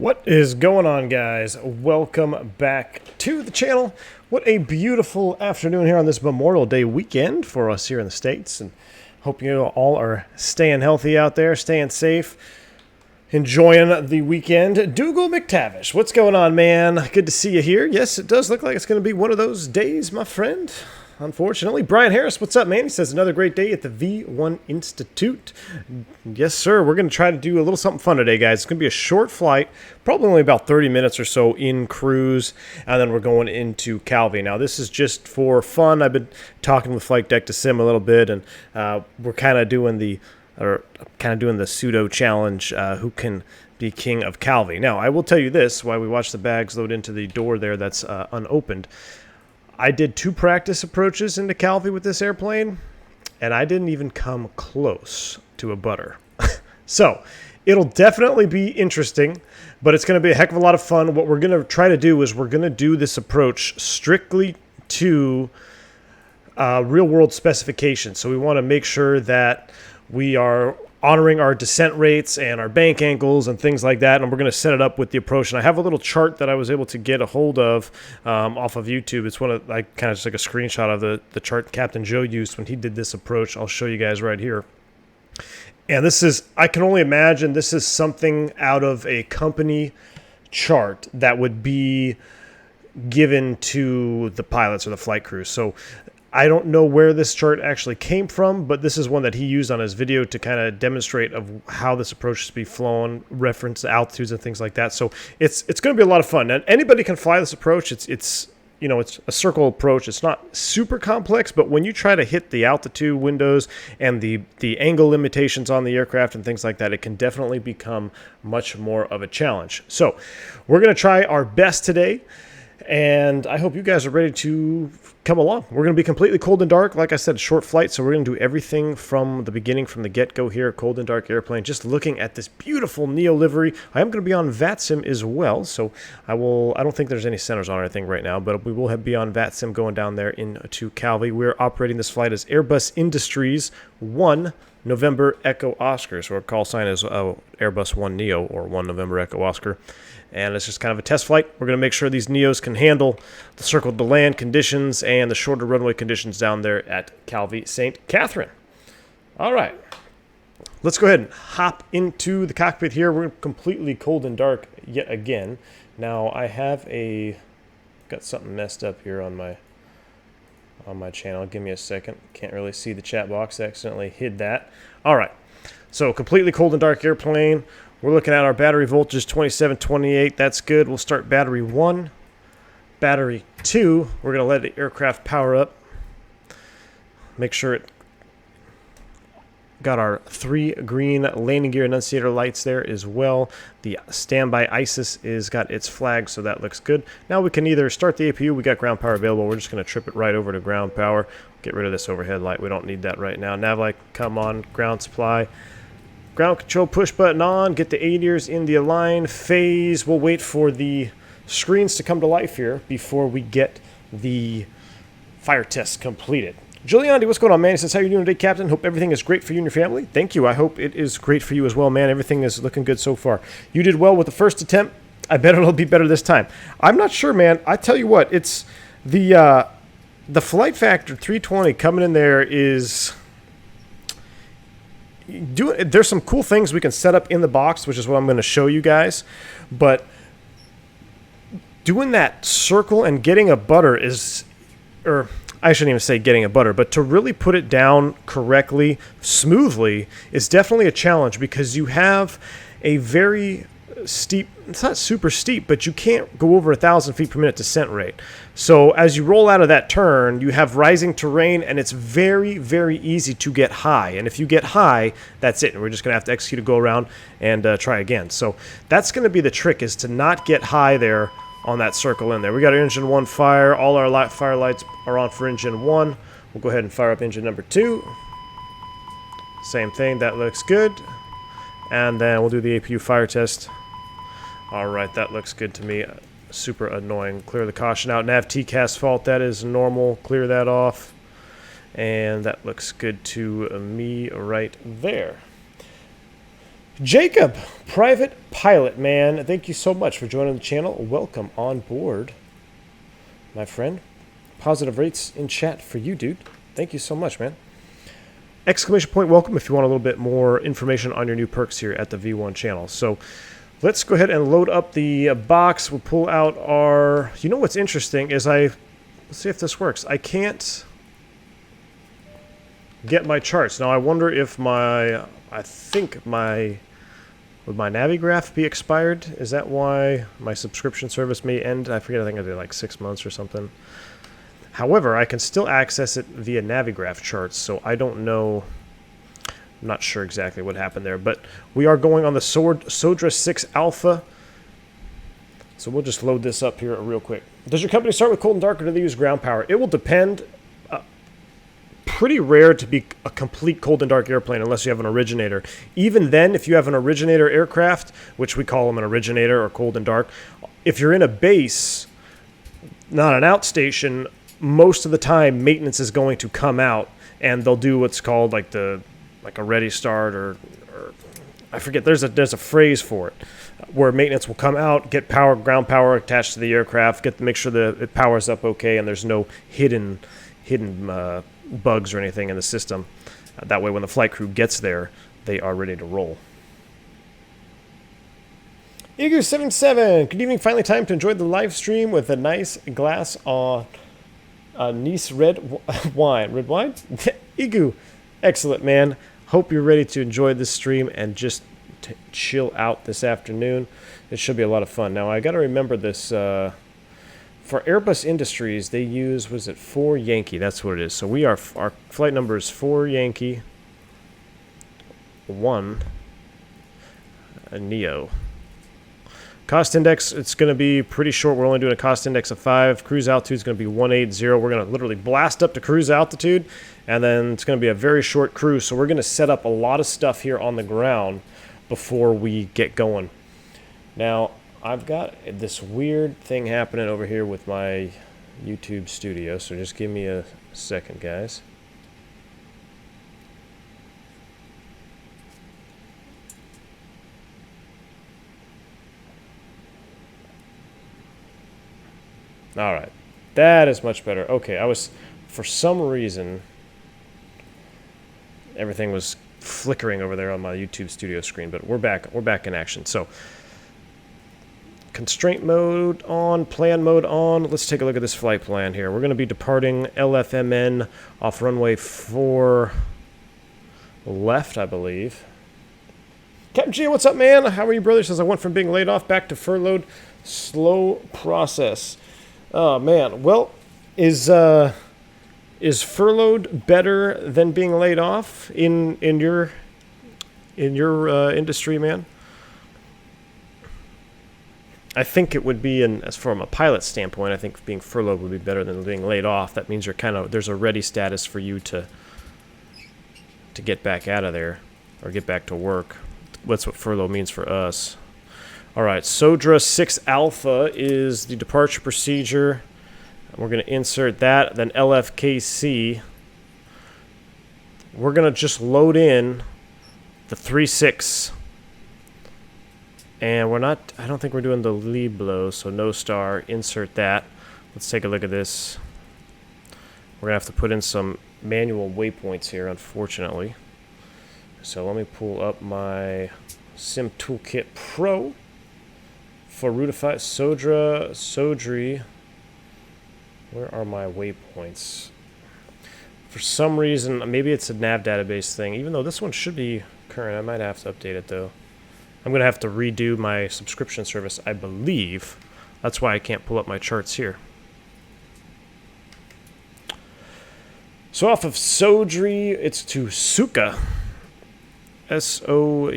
What is going on, guys? Welcome back to the channel. What a beautiful afternoon here on this Memorial Day weekend for us here in the States, and hope you all are staying healthy out there, staying safe, enjoying the weekend. Dougal McTavish, what's going on, man? Good to see you here. Yes, it does look like it's going to be one of those days, my friend. Unfortunately. Brian Harris, what's up, man? He says another great day at the V1 Institute. Yes, sir. We're going to try to do a little something fun today, guys. It's going to be a short flight, probably only about 30 minutes or so in cruise, and then we're going into Calvi. Now, this is just for fun. I've been talking with Flight Deck to Sim a little bit, and we're kind of doing the pseudo challenge. Who can be king of Calvi? Now, I will tell you this: while we watch the bags load into the door there, that's unopened. I did 2 practice approaches into Calvi with this airplane, and I didn't even come close to a butter. So, it'll definitely be interesting, but it's going to be a heck of a lot of fun. What we're going to try to do is we're going to do this approach strictly to real-world specifications. So we want to make sure that we are honoring our descent rates and our bank angles and things like that, and we're going to set it up with the approach. And I have a little chart that I was able to get a hold of off of YouTube. It's I kind of just like a screenshot of the chart Captain Joe used when he did this approach. I'll show you guys right here. And this is, I can only imagine this is something out of a company chart that would be given to the pilots or the flight crews. So I don't know where this chart actually came from, but this is one that he used on his video to kind of demonstrate of how this approach is to be flown, reference altitudes and things like that. So it's going to be a lot of fun. And anybody can fly this approach. It's a circle approach. It's not super complex, but when you try to hit the altitude windows and the angle limitations on the aircraft and things like that, it can definitely become much more of a challenge. So we're going to try our best today, and I hope you guys are ready to come along. We're going to be completely cold and dark. Like I said, short flight, so we're going to do everything from the beginning, from the get-go here, cold and dark airplane. Just looking at this beautiful Neo livery. I am going to be on VATSIM as well, so I don't think there's any centers on anything right now, but we will be on VATSIM going down there into Calvi. We're operating this flight as Airbus Industries 1 November Echo Oscar. So our call sign is Airbus 1 Neo, or 1 November Echo Oscar. And it's just kind of a test flight. We're going to make sure these Neos can handle the circle to land conditions and the shorter runway conditions down there at Calvi Sainte-Catherine. All right. Let's go ahead and hop into the cockpit here. We're completely cold and dark yet again. Now, I have got something messed up here on my channel. Give me a second. Can't really see the chat box. I accidentally hid that. All right. So, completely cold and dark airplane. We're looking at our battery voltage 2728. That's good. We'll start battery 1. Battery 2, we're going to let the aircraft power up. Make sure it got our 3 green landing gear annunciator lights there as well. The standby ISIS is got its flag, so that looks good. Now we can either start the APU. We got ground power available. We're just going to trip it right over to ground power. Get rid of this overhead light. We don't need that right now. Nav light, come on. Ground supply. Ground control push button on, get the ADIRs in the align phase. We'll wait for the screens to come to life here before we get the fire test completed. Giuliani, what's going on, man? He says, how are you doing today, Captain? Hope everything is great for you and your family. Thank you. I hope it is great for you as well, man. Everything is looking good so far. You did well with the first attempt. I bet it'll be better this time. I'm not sure, man. I tell you what, it's the Flight Factor 320 coming in there is... There's some cool things we can set up in the box, which is what I'm going to show you guys. But doing that circle and getting a butter is, or I shouldn't even say getting a butter, but to really put it down correctly, smoothly, is definitely a challenge, because you have a very steep, it's not super steep, but you can't go over 1,000 feet per minute descent rate. So as you roll out of that turn, you have rising terrain, and it's very, very easy to get high. And if you get high, that's it. And we're just going to have to execute a go around and try again. So that's going to be the trick, is to not get high there on that circle in there. We got our engine 1 fire. All our fire lights are on for engine 1. We'll go ahead and fire up engine number 2. Same thing. That looks good. And then we'll do the APU fire test. All right, that looks good to me. Super annoying. Clear the caution out. Nav TCAS fault, that is normal. Clear that off. And that looks good to me right there. Jacob, private pilot, man. Thank you so much for joining the channel. Welcome on board, my friend. Positive rates in chat for you, dude. Thank you so much, man. Exclamation point welcome if you want a little bit more information on your new perks here at the V1 channel. So let's go ahead and load up the box. We'll pull out our... You know what's interesting is let's see if this works. I can't get my charts. Now I wonder if would my Navigraph be expired? Is that why my subscription service may end? I forget, I think I did like 6 months or something. However, I can still access it via Navigraph charts, so I don't know. I'm not sure exactly what happened there, but we are going on the Sodra 6 Alpha. So we'll just load this up here real quick. Does your company start with cold and dark, or do they use ground power? It will depend. Pretty rare to be a complete cold and dark airplane unless you have an originator. Even then, if you have an originator aircraft, which we call them an originator or cold and dark, if you're in a base, not an outstation, most of the time maintenance is going to come out and they'll do what's called like a ready start or I forget, there's a phrase for it where maintenance will come out, get ground power attached to the aircraft, make sure that it powers up okay and there's no hidden bugs or anything in the system. That way when the flight crew gets there, they are ready to roll. Igu77, good evening. Finally time to enjoy the live stream with a nice glass of Nice red wine. Red wine? Igu, excellent, man. Hope you're ready to enjoy this stream and just chill out this afternoon. It should be a lot of fun. Now, I got to remember this. For Airbus Industries, they use, was it 4 Yankee? That's what it is. So our flight number is 4 Yankee, 1 Neo. Cost index, it's going to be pretty short. We're only doing a cost index of 5. Cruise altitude is going to be 180. We're going to literally blast up to cruise altitude, and then it's going to be a very short cruise. So we're going to set up a lot of stuff here on the ground before we get going. Now, I've got this weird thing happening over here with my YouTube studio, so just give me a second, guys. All right, that is much better. Okay, for some reason, everything was flickering over there on my YouTube studio screen, but we're back in action. So, constraint mode on, plan mode on. Let's take a look at this flight plan here. We're going to be departing LFMN off runway 4 left, I believe. Captain G, what's up, man? How are you, brother? Says I went from being laid off back to furloughed. Slow process. Oh man, well, is furloughed better than being laid off in your industry, man? I think it would be, as from a pilot standpoint, I think being furloughed would be better than being laid off. That means there's a ready status for you to get back out of there or get back to work. That's what furlough means for us. All right, Sodra 6 Alpha is the departure procedure. We're going to insert that. Then LFKC. We're going to just load in the 3-6. And I don't think we're doing the lead blow, so no star. Insert that. Let's take a look at this. We're going to have to put in some manual waypoints here, unfortunately. So let me pull up my Sim Toolkit Pro. For Routify, Sodri, where are my waypoints? For some reason, maybe it's a nav database thing, even though this one should be current. I might have to update it, though. I'm going to have to redo my subscription service, I believe. That's why I can't pull up my charts here. So off of Sodri, it's to Suka. S-O-U-K-A.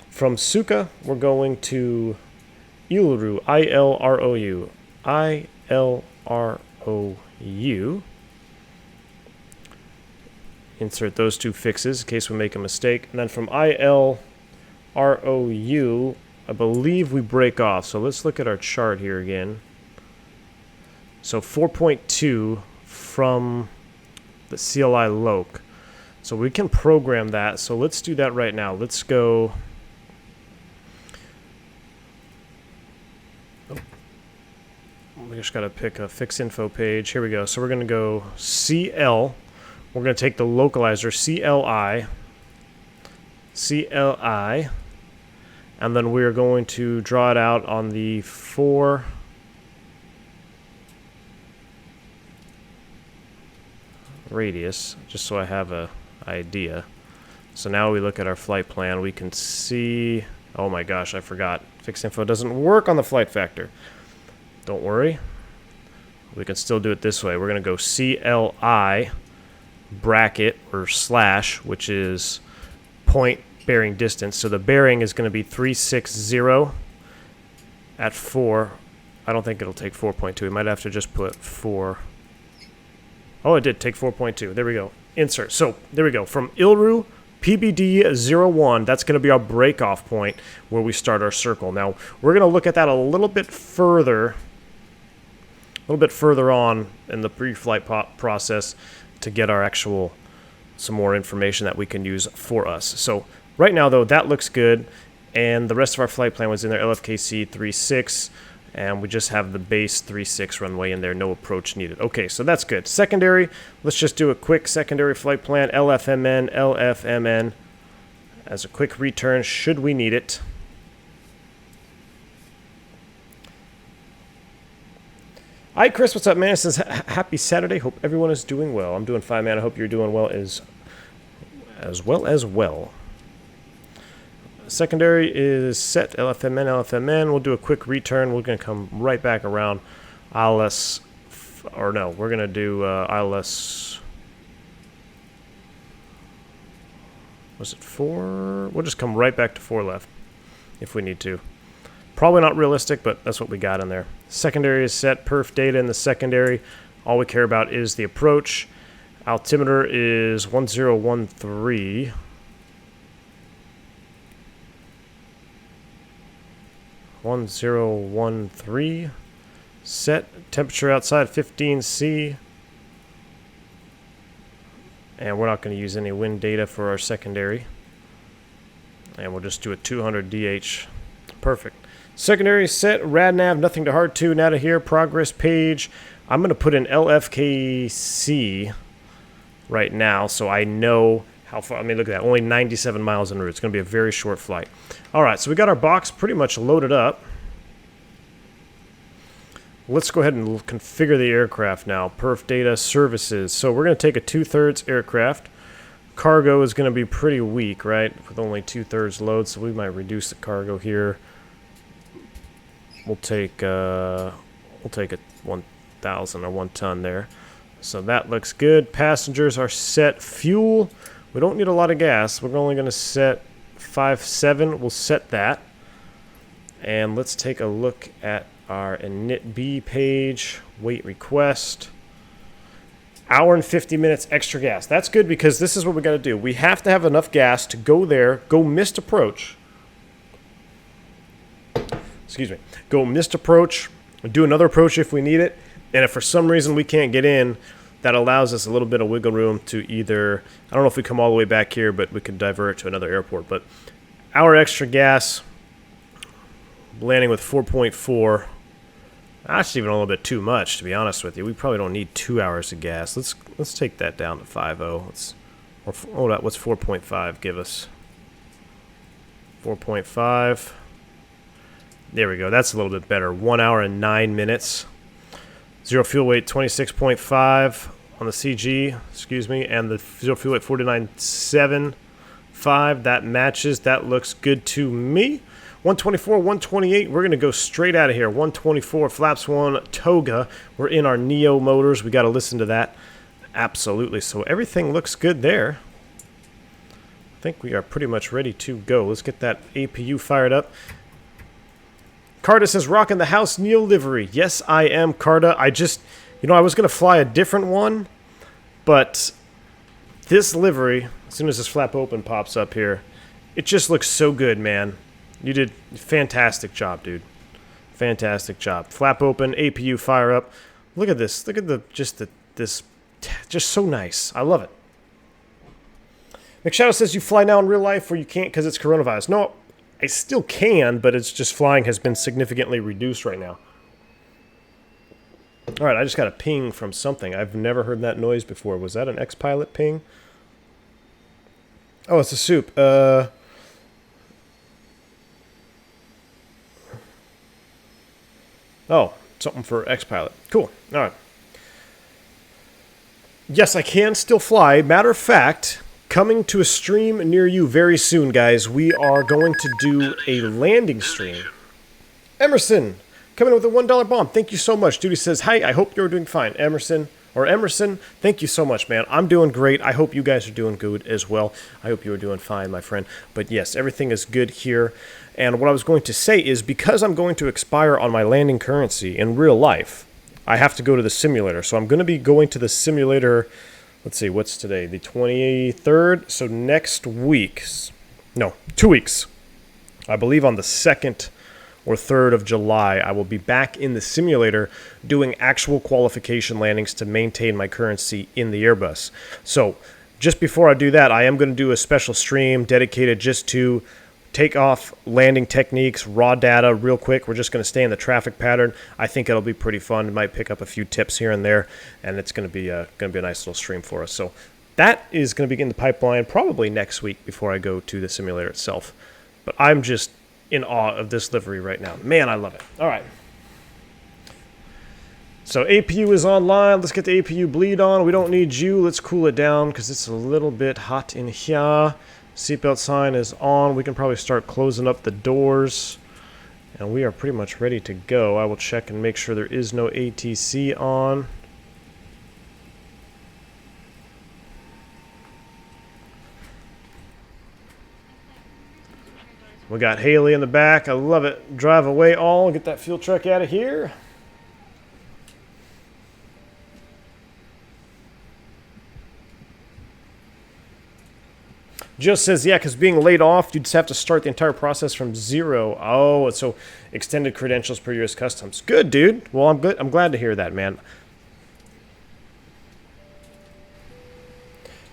From Suka, we're going to Ilru, I-L-R-O-U. I-L-R-O-U. Insert those 2 fixes in case we make a mistake. And then from I-L-R-O-U, I believe we break off. So let's look at our chart here again. So 4.2 from the CLI Loc. So we can program that. So let's do that right now. Let's go. Oh. We just got to pick a fix info page. Here we go. So we're going to go CL. We're going to take the localizer CLI. CLI. And then we're going to draw it out on the 4 radius, just so I have a idea. So now we look at our flight plan, we can see, oh my gosh, I forgot. Fixed info doesn't work on the flight factor. Don't worry. We can still do it this way. We're going to go CLI bracket or slash, which is point bearing distance. So the bearing is going to be 360 at 4. I don't think it'll take 4.2. We might have to just put 4. Oh, it did take 4.2. There we go. Insert. So there we go. From ILRU PBD01, that's going to be our breakoff point where we start our circle. Now, we're going to look at that a little bit further on in the pre-flight process to get our actual, some more information that we can use for us. So right now, though, that looks good. And the rest of our flight plan was in there, LFKC 36. And we just have the base 36 runway in there, no approach needed. Okay, so that's good. Secondary, let's just do a quick secondary flight plan, LFMN, as a quick return, should we need it. Hi, Chris, what's up, man? It says, happy Saturday, hope everyone is doing well. I'm doing fine, man. I hope you're doing well as well. Secondary is set, LFMN. We'll do a quick return. We're going to come right back around ILS, or no, we're going to do ILS, was it 4? We'll just come right back to 4 left if we need to. Probably not realistic, but that's what we got in there. Secondary is set, perf data in the secondary. All we care about is the approach. Altimeter is 1013. 1013. Set. Temperature outside 15°C. And we're not going to use any wind data for our secondary. And we'll just do a 200 DH. Perfect. Secondary set. RadNav, nothing to hard tune out of here. Progress page. I'm going to put in LFKC right now so I know how far. I mean, look at that. Only 97 miles en route. It's going to be a very short flight. All right, so we got our box pretty much loaded up. Let's go ahead and configure the aircraft now. Perf data services. So we're going to take a 2/3 aircraft. Cargo is going to be pretty weak, right? With only 2/3 load, so we might reduce the cargo here. We'll take a 1,000 or 1 ton there. So that looks good. Passengers are set. Fuel, we don't need a lot of gas. We're only going to set 5.7. We'll set that. And let's take a look at our init B page. Wait request. Hour and 50 minutes extra gas. That's good because this is what we got to do. We have to have enough gas to go there, go missed approach. Excuse me. Go missed approach, do another approach if we need it. And if for some reason we can't get in, that allows us a little bit of wiggle room to either, I don't know if we come all the way back here, but we could divert to another airport. But our extra gas, landing with 4.4, that's even a little bit too much, to be honest with you. We probably don't need 2 hours of gas. Let's take that down to 5.0. What's 4.5 give us? 4.5. There we go. That's a little bit better. 1 hour and 9 minutes. Zero fuel weight 26.5 on the CG, excuse me, and the zero fuel weight 49.75. That matches. That looks good to me. 124, 128. We're going to go straight out of here. 124, flaps 1, toga. We're in our Neo motors. We got to listen to that. Absolutely. So everything looks good there. I think we are pretty much ready to go. Let's get that APU fired up. Carta says, rocking the house Neo livery. Yes, I am, Carta. I just, I was going to fly a different one, but this livery, as soon as this flap open pops up here, it just looks so good, man. You did a fantastic job, dude. Fantastic job. Flap open, APU fire up. Look at this. Look at this, just so nice. I love it. McShadow says you fly now in real life or you can't because it's coronavirus. No, I still can, but it's just flying has been significantly reduced right now. Alright, I just got a ping from something. I've never heard that noise before. Was that an X-Pilot ping? Oh, it's a soup. Oh, something for X-Pilot. Cool. Alright. Yes, I can still fly. Matter of fact, coming to a stream near you very soon, guys. We are going to do a landing stream. Emerson, coming in with a $1 bomb. Thank you so much. Duty says, hi, I hope you're doing fine. Emerson, thank you so much, man. I'm doing great. I hope you guys are doing good as well. I hope you are doing fine, my friend. But yes, everything is good here. And what I was going to say is because I'm going to expire on my landing currency in real life, I have to go to the simulator. So I'm going to be going to the simulator, let's see, what's today? The 23rd? So next week, no, 2 weeks. I believe on the 2nd or 3rd of July, I will be back in the simulator doing actual qualification landings to maintain my currency in the Airbus. So just before I do that, I am going to do a special stream dedicated just to take off landing techniques, raw data real quick. We're just going to stay in the traffic pattern. I think it'll be pretty fun. It might pick up a few tips here and there, and it's going to be a nice little stream for us. So that is going to be in the pipeline probably next week before I go to the simulator itself. But I'm just in awe of this livery right now. Man, I love it. All right. So APU is online. Let's get the APU bleed on. We don't need you. Let's cool it down because it's a little bit hot in here. Seatbelt sign is on. We can probably start closing up the doors. And we are pretty much ready to go. I will check and make sure there is no ATC on. We got Haley in the back. I love it. Drive away all. Get that fuel truck out of here. Just says, yeah, because being laid off, you'd just have to start the entire process from zero. Oh, so extended credentials per U.S. Customs. Good, dude. Well, I'm good. I'm glad to hear that, man.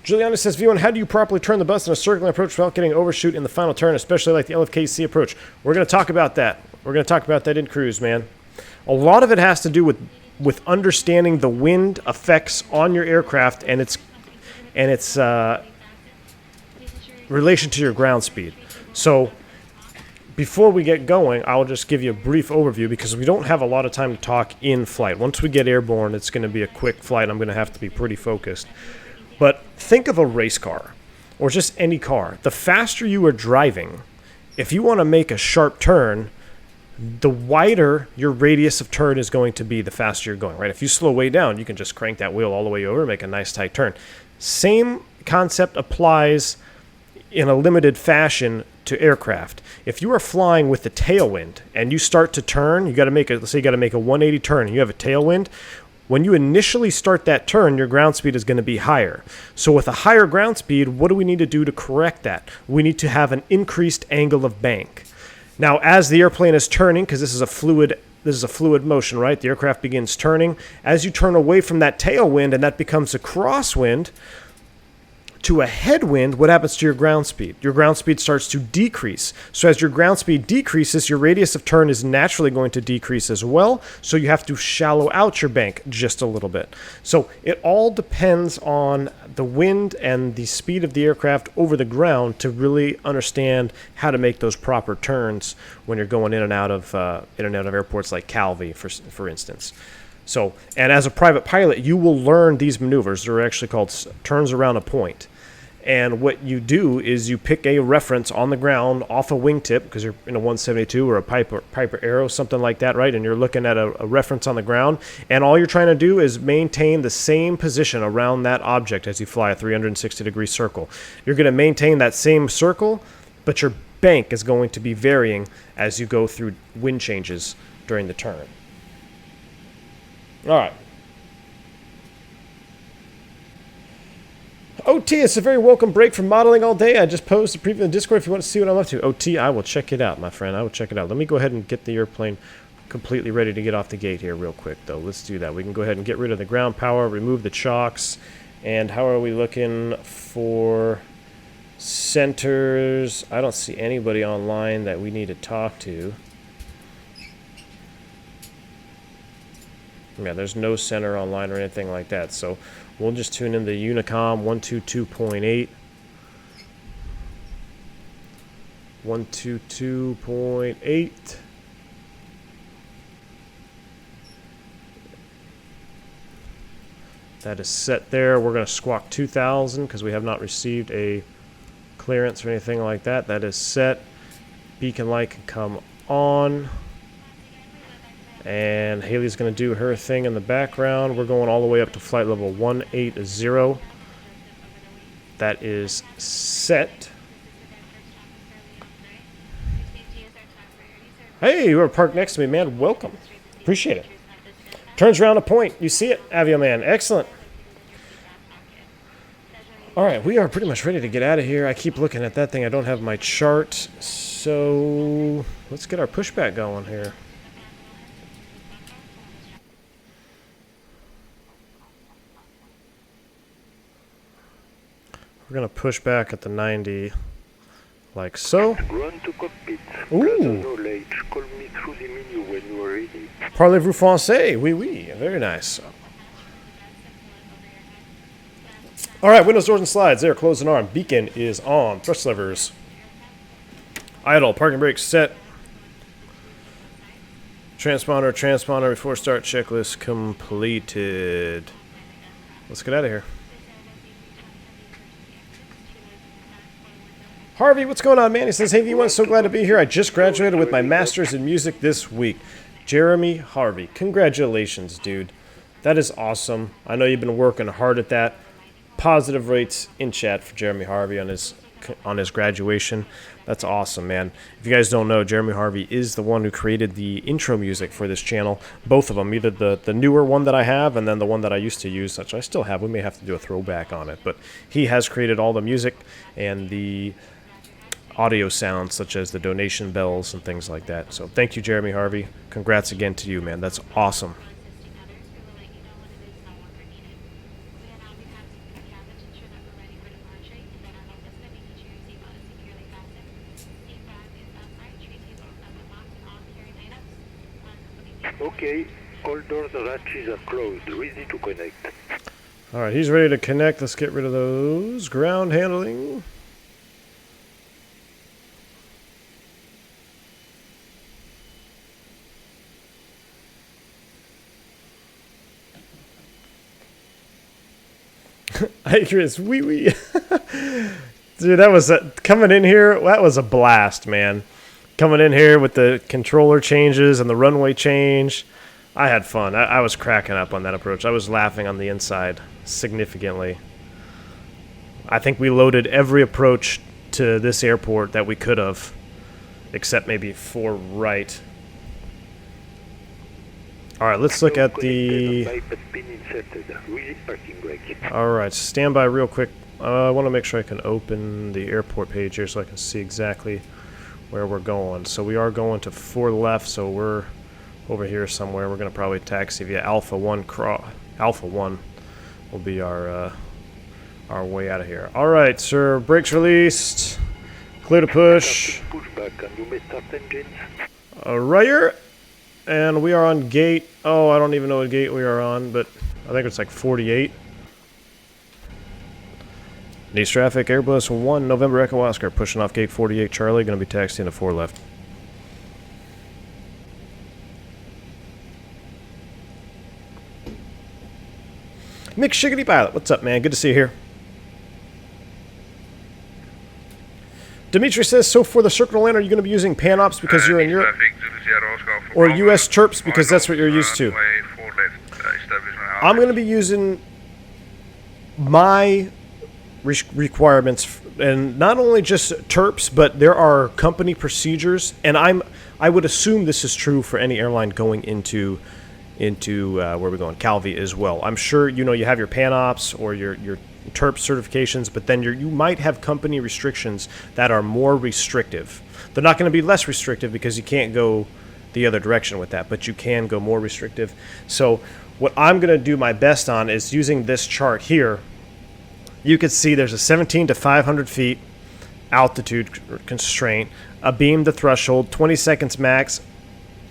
Juliana says, V1, how do you properly turn the bus in a circling approach without getting overshoot in the final turn, especially like the LFKC approach? We're going to talk about that. We're going to talk about that in cruise, man. A lot of it has to do with understanding the wind effects on your aircraft and its relation to your ground speed. So before we get going, I'll just give you a brief overview because we don't have a lot of time to talk in flight. Once we get airborne, it's going to be a quick flight. I'm going to have to be pretty focused. But think of a race car or just any car. The faster you are driving, if you want to make a sharp turn, the wider your radius of turn is going to be, the faster you're going, right? If you slow way down, you can just crank that wheel all the way over and make a nice tight turn. Same concept applies in a limited fashion to aircraft. If you are flying with the tailwind and you start to turn, you got to make let's say you got to make a 180 turn and you have a tailwind. When you initially start that turn, your ground speed is going to be higher. So with a higher ground speed, what do we need to do to correct that? We need to have an increased angle of bank. Now, as the airplane is turning, because this is a fluid motion, right? The aircraft begins turning. As you turn away from that tailwind and that becomes a crosswind to a headwind, what happens to your ground speed? Your ground speed starts to decrease. So as your ground speed decreases, your radius of turn is naturally going to decrease as well. So you have to shallow out your bank just a little bit. So it all depends on the wind and the speed of the aircraft over the ground to really understand how to make those proper turns when you're going in and out of airports like Calvi, for instance. So, and as a private pilot, you will learn these maneuvers. They're actually called turns around a point. And what you do is you pick a reference on the ground off a wingtip, because you're in a 172 or a Piper Arrow, something like that, right? And you're looking at a reference on the ground. And all you're trying to do is maintain the same position around that object as you fly a 360-degree circle. You're going to maintain that same circle, but your bank is going to be varying as you go through wind changes during the turn. All right. OT, it's a very welcome break from modeling all day. I just posted a preview in the Discord if you want to see what I'm up to. OT, I will check it out, my friend. I will check it out. Let me go ahead and get the airplane completely ready to get off the gate here real quick, though. Let's do that. We can go ahead and get rid of the ground power, remove the chocks. And how are we looking for Centers, I don't see anybody online that we need to talk to. Yeah, there's no center online or anything like that, so we'll just tune in the Unicom 122.8. 122.8. That is set there. We're going to squawk 2000 because we have not received a clearance or anything like that. That is set. Beacon light can come on. And Haley's going to do her thing in the background. We're going all the way up to flight level 180. That is set. Hey, you are parked next to me, man. Welcome. Appreciate it. Turns around a point. You see it, Avio Man. Excellent. All right, we are pretty much ready to get out of here. I keep looking at that thing. I don't have my chart. So let's get our pushback going here. We're going to push back at the 90, like so. Run to cockpit. Ooh. Knowledge. Call me through the menu when you are ready. Parlez-vous français? Oui, oui. Very nice. All right, windows, doors, and slides. There, closed and arm. Beacon is on. Thrust levers. Idle. Parking brakes set. Transponder before start checklist completed. Let's get out of here. Harvey, what's going on, man? He says, hey, V1, so glad to be here. I just graduated with my master's in music this week. Jeremy Harvey. Congratulations, dude. That is awesome. I know you've been working hard at that. Positive rates in chat for Jeremy Harvey on his graduation. That's awesome, man. If you guys don't know, Jeremy Harvey is the one who created the intro music for this channel. Both of them, either the newer one that I have and then the one that I used to use, which I still have. We may have to do a throwback on it. But he has created all the music and the audio sounds, such as the donation bells and things like that. So thank you, Jeremy Harvey. Congrats again to you, man. That's awesome. Okay, all doors and hatches are closed. Ready to connect. All right, he's ready to connect. Let's get rid of those. Ground handling. Icarus, wee wee. Dude, that was coming in here. That was a blast, man. Coming in here with the controller changes and the runway change. I had fun. I was cracking up on that approach. I was laughing on the inside significantly. I think we loaded every approach to this airport that we could have, except maybe 4 right. All right, let's look at the... All right, stand by real quick. I want to make sure I can open the airport page here so I can see exactly where we're going. So we are going to 4 left, so we're over here somewhere. We're going to probably taxi via Alpha 1. Alpha 1 will be our way out of here. All right, sir. Brakes released. Clear to push. Right. And we are on gate. Oh, I don't even know what gate we are on, but I think it's like 48. East traffic, Airbus 1, November Echo Oscar, pushing off gate 48, Charlie, going to be taxiing to 4 left. Mick Shiggity Pilot, what's up, man? Good to see you here. Dimitri says, so for the circular land, are you going to be using PanOps because you're in Europe? Or US chirps because that's what you're used to? I'm going to be using my requirements, and not only just terps, but there are company procedures, and I would assume this is true for any airline going into where we're going, Calvi as well. I'm sure you have your PanOps or your terp certifications, but then you might have company restrictions that are more restrictive. They're not going to be less restrictive because you can't go the other direction with that, but you can go more restrictive. So what I'm going to do my best on is using this chart here. You can see there's a 17 to 500 feet, altitude constraint, a beam to threshold, 20 seconds max,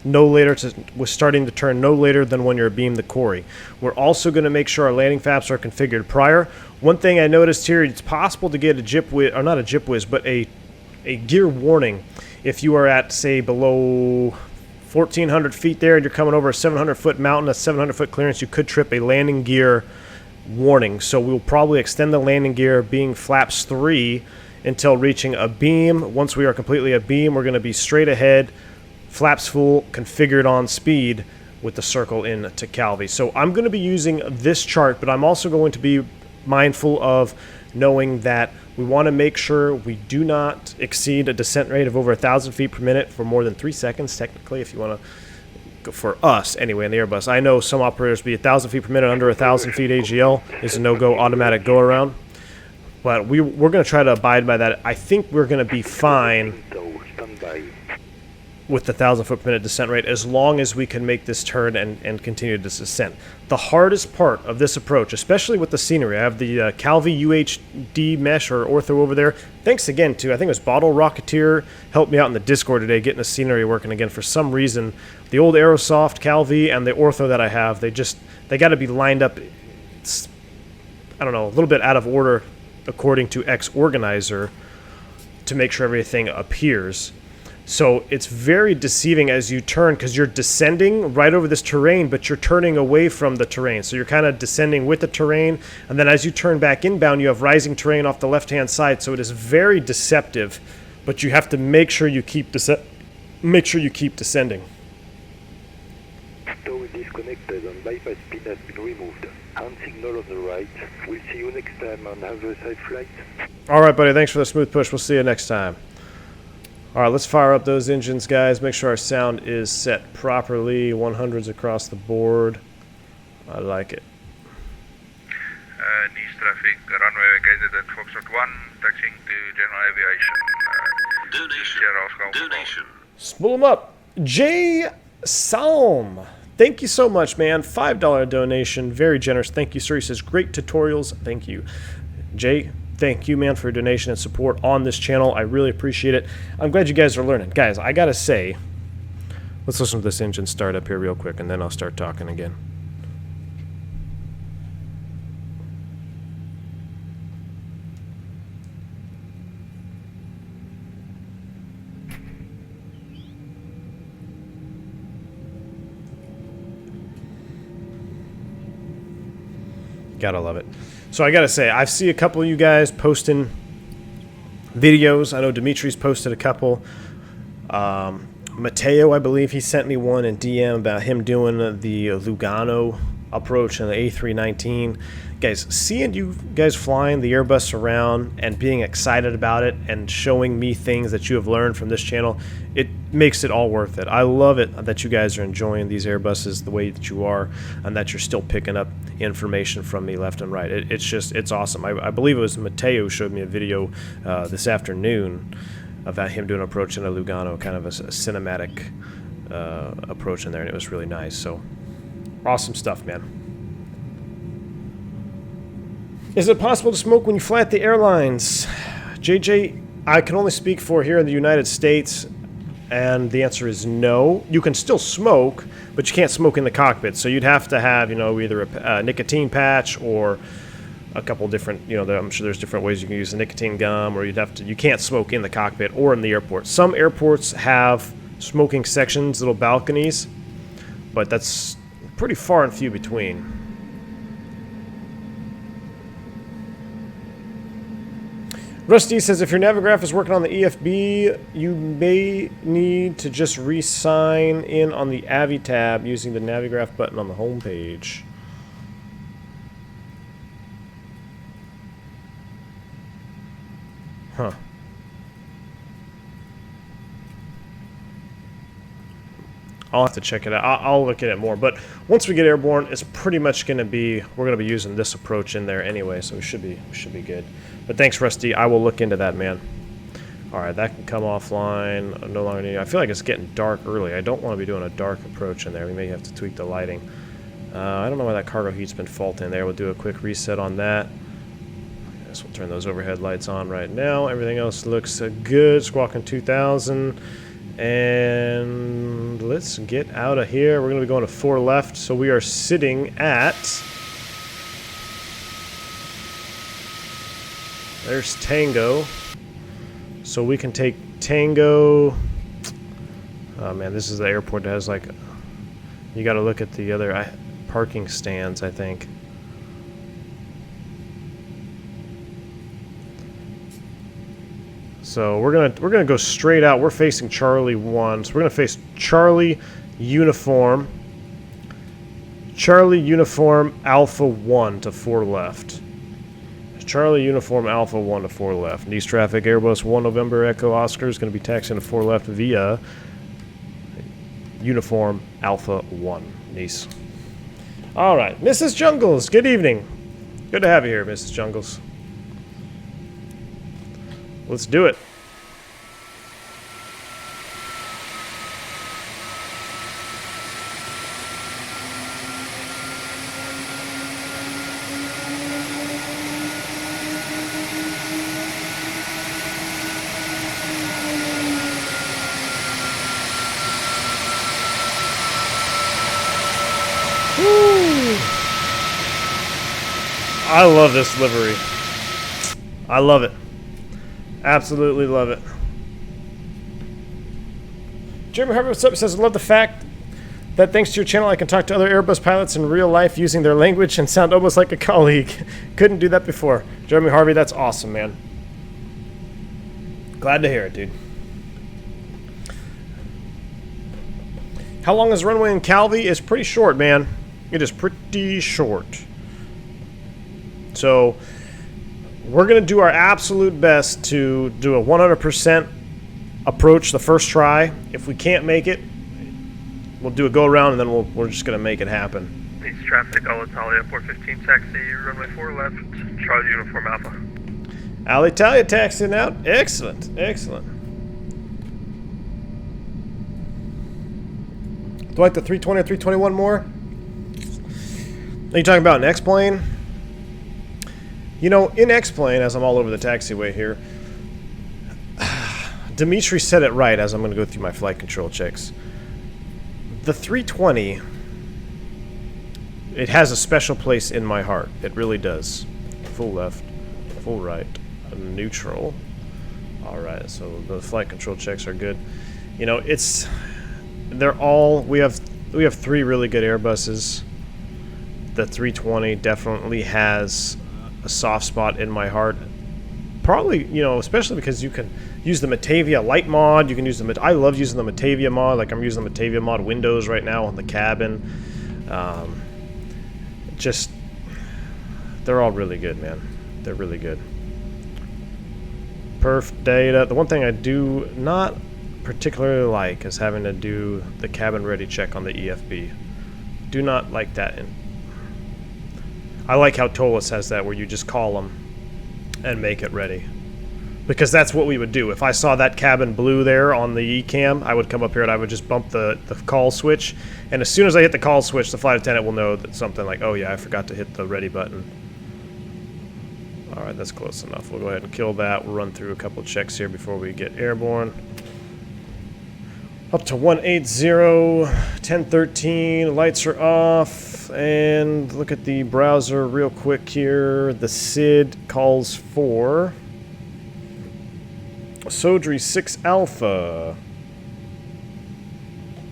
no later was starting to turn no later than when you're beamed to Corey. We're also going to make sure our landing flaps are configured prior. One thing I noticed here, it's possible to get a GPWS, or not a GPWS, but a gear warning if you are at, say, below 1,400 feet there and you're coming over a 700-foot mountain, a 700-foot clearance, you could trip a landing gear warning. So we'll probably extend the landing gear being flaps 3 until reaching a beam. Once we are completely a beam, we're going to be straight ahead, flaps full, configured on speed with the circle in to Calvi. So I'm going to be using this chart, but I'm also going to be mindful of knowing that we want to make sure we do not exceed a descent rate of over 1,000 feet per minute for more than 3 seconds, technically, if you want to go for us anyway in the Airbus. I know some operators be 1,000 feet per minute, under 1,000 feet AGL is a no-go automatic go-around. But we're going to try to abide by that. I think we're going to be fine with the 1,000 foot per minute descent rate as long as we can make this turn and continue this descent. The hardest part of this approach, especially with the scenery, I have the Calvi UHD mesh or ortho over there. Thanks again to, I think it was Bottle Rocketeer, helped me out in the Discord today getting the scenery working again. For some reason, the old Aerosoft Calvi and the ortho that I have, they got to be lined up, I don't know, a little bit out of order according to X-Organizer to make sure everything appears. So it's very deceiving as you turn because you're descending right over this terrain, but you're turning away from the terrain. So you're kind of descending with the terrain, and then as you turn back inbound, you have rising terrain off the left-hand side. So it is very deceptive, but you have to make sure you keep descending. Tow is disconnected and bypass pin has been removed. Hand signal on the right. We'll see you next time on Have a Safe Flight. All right, buddy. Thanks for the smooth push. We'll see you next time. All right, let's fire up those engines, guys. Make sure our sound is set properly. 100s across the board. I like it. Nice traffic, runway vacated at Foxtrot 1, taxiing to general aviation. Donation. Spool them up. Jay Salm. Thank you so much, man. $5 donation. Very generous. Thank you, sir. He says, great tutorials. Thank you. Jay, thank you, man, for your donation and support on this channel. I really appreciate it. I'm glad you guys are learning. Guys, I got to say, let's listen to this engine start up here real quick, and then I'll start talking again. Gotta love it. So I gotta say, I see a couple of you guys posting videos. I know Dimitri's posted a couple. Mateo, I believe, he sent me one in DM about him doing the Lugano approach in the A319. Guys, seeing you guys flying the Airbus around and being excited about it and showing me things that you have learned from this channel, it makes it all worth it. I love it that you guys are enjoying these Airbuses the way that you are and that you're still picking up information from me left and right. It's awesome. I believe it was Mateo who showed me a video this afternoon about him doing an approach in a Lugano, kind of a cinematic approach in there, and it was really nice. So awesome stuff, man. Is it possible to smoke when you fly at the airlines? JJ, I can only speak for here in the United States, and the answer is no. You can still smoke, but you can't smoke in the cockpit. So you'd have to have, either a nicotine patch or a couple different, I'm sure there's different ways you can use the nicotine gum, or you can't smoke in the cockpit or in the airport. Some airports have smoking sections, little balconies, but that's pretty far and few between. Rusty says, if your Navigraph is working on the EFB, you may need to just re-sign in on the Avi tab using the Navigraph button on the home page. Huh. I'll have to check it out. I'll look at it more. But once we get airborne, it's pretty much going to be, we're going to be using this approach in there anyway, so we should be good. But thanks, Rusty. I will look into that, man. All right, that can come offline. No longer need. I feel like it's getting dark early. I don't want to be doing a dark approach in there. We may have to tweak the lighting. I don't know why that cargo heat's been faulting there. We'll do a quick reset on that. Guess we'll turn those overhead lights on right now. Everything else looks good. Squawking 2000. And let's get out of here. We're going to be going to 4 left. So we are sitting at... There's Tango. So we can take Tango... Oh man, this is the airport that has like... You got to look at the other parking stands, I think. So we're gonna go straight out. We're facing Charlie 1. So we're gonna face Charlie Uniform Alpha 1 to 4 left. Charlie Uniform Alpha 1 to 4 left. Nice traffic, Airbus 1 November Echo Oscar is going to be taxiing to 4 left via Uniform Alpha 1. Nice. All right, Mrs. Jungles, good evening. Good to have you here, Mrs. Jungles. Let's do it. Woo. I love this livery. I love it. Absolutely love it. Jeremy Harvey, what's up? Says, I love the fact that thanks to your channel, I can talk to other Airbus pilots in real life using their language and sound almost like a colleague. Couldn't do that before. Jeremy Harvey, that's awesome, man. Glad to hear it, dude. How long is runway in Calvi? It's pretty short, man. It is pretty short. So... we're going to do our absolute best to do a 100% approach the first try. If we can't make it, we'll do a go-around, and then we're just going to make it happen. East traffic, Alitalia, 415 taxi, runway 4 left, Charlie Uniform Alpha. Alitalia taxiing out. Excellent, excellent. Do I like the 320 or 321 more? Are you talking about an X-plane? You know, in X-plane, as I'm all over the taxiway here, Dimitri said it right as I'm going to go through my flight control checks. The 320, it has a special place in my heart. It really does. Full left, full right, neutral. Alright, so the flight control checks are good. You know, they're all, we have 3 really good Airbuses. The 320 definitely has a soft spot in my heart. Probably, you know, especially because you can use the Matavia light mod. You can use I love using the Matavia mod. Like I'm using the Matavia mod windows right now on the cabin. Just, they're all really good, man. They're really good. Perf data. The one thing I do not particularly like is having to do the cabin ready check on the EFB. Do not like that. I like how Tolis has that, where you just call them and make it ready. Because that's what we would do. If I saw that cabin blue there on the ECAM, I would come up here and I would just bump the call switch. And as soon as I hit the call switch, the flight attendant will know that something like, oh yeah, I forgot to hit the ready button. Alright, that's close enough. We'll go ahead and kill that. We'll run through a couple checks here before we get airborne. Up to 180, 1013, lights are off, and look at the browser real quick here. The SID calls for Sodri 6 Alpha.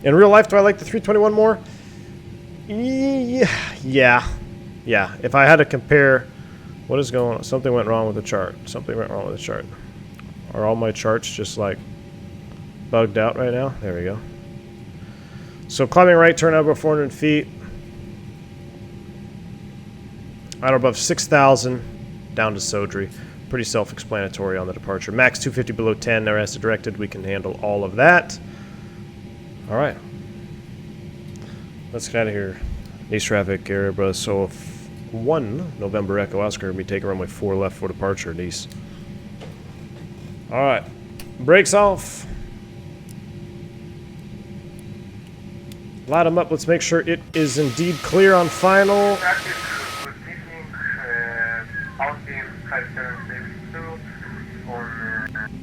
In real life, do I like the 321 more? Yeah. If I had to compare, what is going on? Something went wrong with the chart. Something went wrong with the chart. Are all my charts just like bugged out right now? There we go. So climbing right, turn over 400 feet. Out above 6,000, down to Sodri. Pretty self-explanatory on the departure. Max 250 below 10, there as directed. We can handle all of that. All right. Let's get out of here. Nice traffic, Airbus. So 1 November Echo Oscar, we take runway 4 left for departure, Nice. All right. Brakes off. Light them up. Let's make sure it is indeed clear on final. Good evening, 5762 on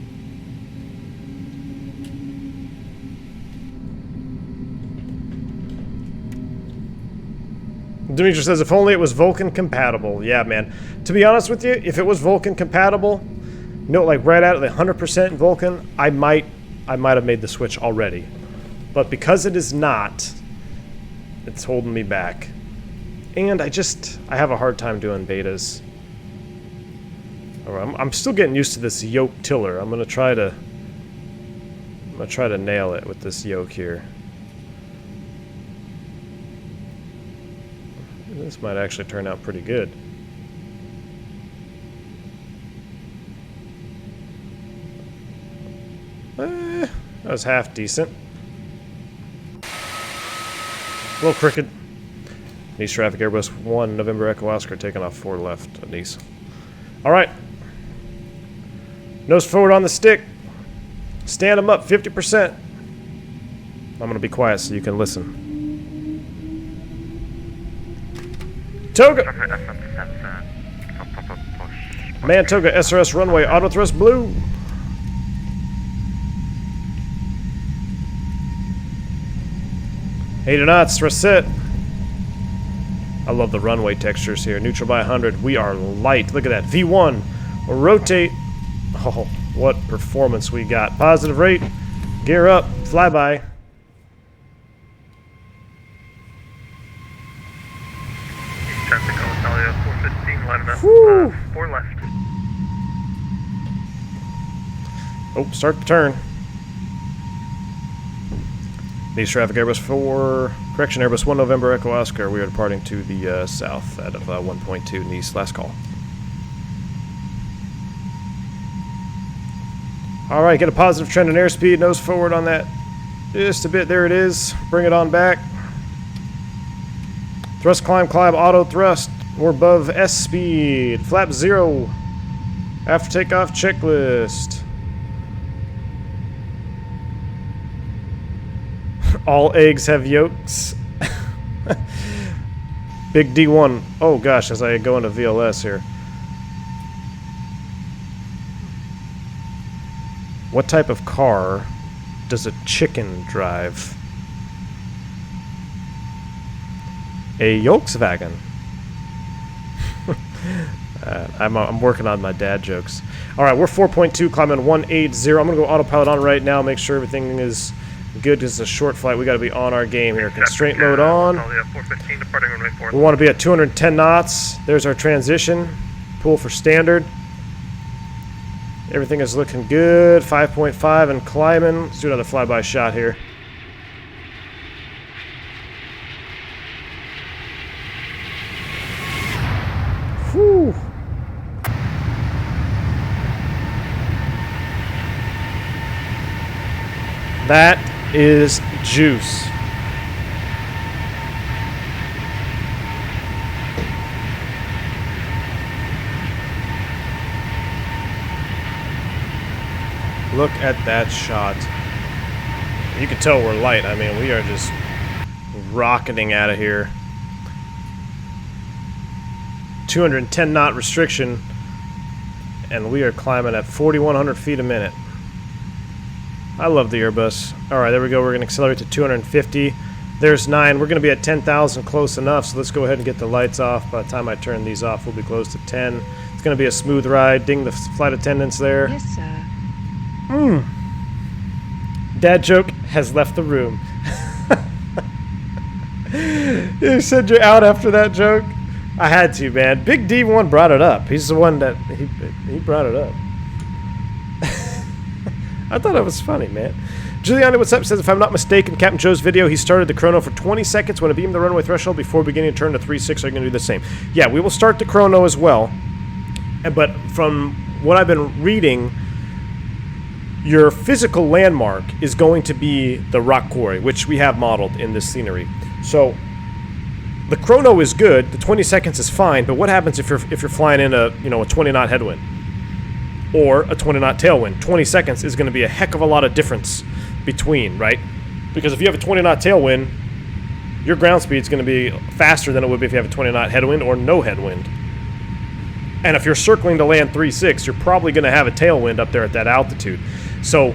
Dimitri says, if only it was Vulcan compatible. Yeah, man. To be honest with you, if it was Vulcan compatible, like right out of the 100% Vulcan, I might have made the switch already. But because it is not, it's holding me back. And I have a hard time doing betas. I'm still getting used to this yoke tiller. I'm gonna try to nail it with this yoke here. This might actually turn out pretty good. That was half decent. Hello, Cricket. Nice traffic, Airbus 1, November Echo Oscar, taking off 4 left at Nice. Alright. Nose forward on the stick. Stand them up 50%. I'm going to be quiet so you can listen. Toga! Mantoga SRS runway, auto thrust blue. Eight knots, thrust set. I love the runway textures here. Neutral by 100. We are light. Look at that. V1. Rotate. Oh, what performance we got. Positive rate. Gear up. Flyby. traffic on Italia 415, line up 4 left. Oh, start the turn. Nice traffic, Airbus 4, correction, Airbus 1 November Echo Oscar. We are departing to the south out of 1.2 Nice, last call. Alright, get a positive trend in airspeed, nose forward on that. Just a bit, there it is. Bring it on back. Thrust, climb, auto thrust. We're above S speed. Flap 0. After takeoff checklist. All eggs have yolks. Big D1. Oh gosh, as I go into VLS here. What type of car does a chicken drive? A Volkswagen. I'm working on my dad jokes. All right, we're 4.2, climbing 180. I'm gonna go autopilot on right now. Make sure everything is good. This is a short flight. We got to be on our game here. Constraint mode on. We want to be at 210 knots. There's our transition. Pull for standard. Everything is looking good. 5.5 and climbing. Let's do another flyby shot here. Whew. That is juice. Look at that shot. You can tell we're light. I mean, we are just rocketing out of here. 210 knot restriction, and we are climbing at 4,100 feet a minute. I love the Airbus. Alright, there we go. We're going to accelerate to 250. There's 9. We're going to be at 10,000 close enough, so let's go ahead and get the lights off. By the time I turn these off, we'll be close to 10. It's going to be a smooth ride. Ding the flight attendants there. Yes, sir. Dad joke has left the room. You said you're out after that joke? I had to, man. Big D1 brought it up. He's the one that... He brought it up. I thought it was funny, man. Giuliani, what's up? Says, if I'm not mistaken, Captain Joe's video, he started the chrono for 20 seconds when it beamed the runway threshold before beginning to turn to 3.6. Are you going to do the same? Yeah, we will start the chrono as well. But from what I've been reading, your physical landmark is going to be the rock quarry, which we have modeled in this scenery. So the chrono is good. The 20 seconds is fine. But what happens if you're flying in a 20 knot headwind? Or a 20 knot tailwind. 20 seconds is going to be a heck of a lot of difference between, right? Because if you have a 20 knot tailwind, your ground speed is going to be faster than it would be if you have a 20 knot headwind or no headwind. And if you're circling to land 3.6, you're probably going to have a tailwind up there at that altitude. So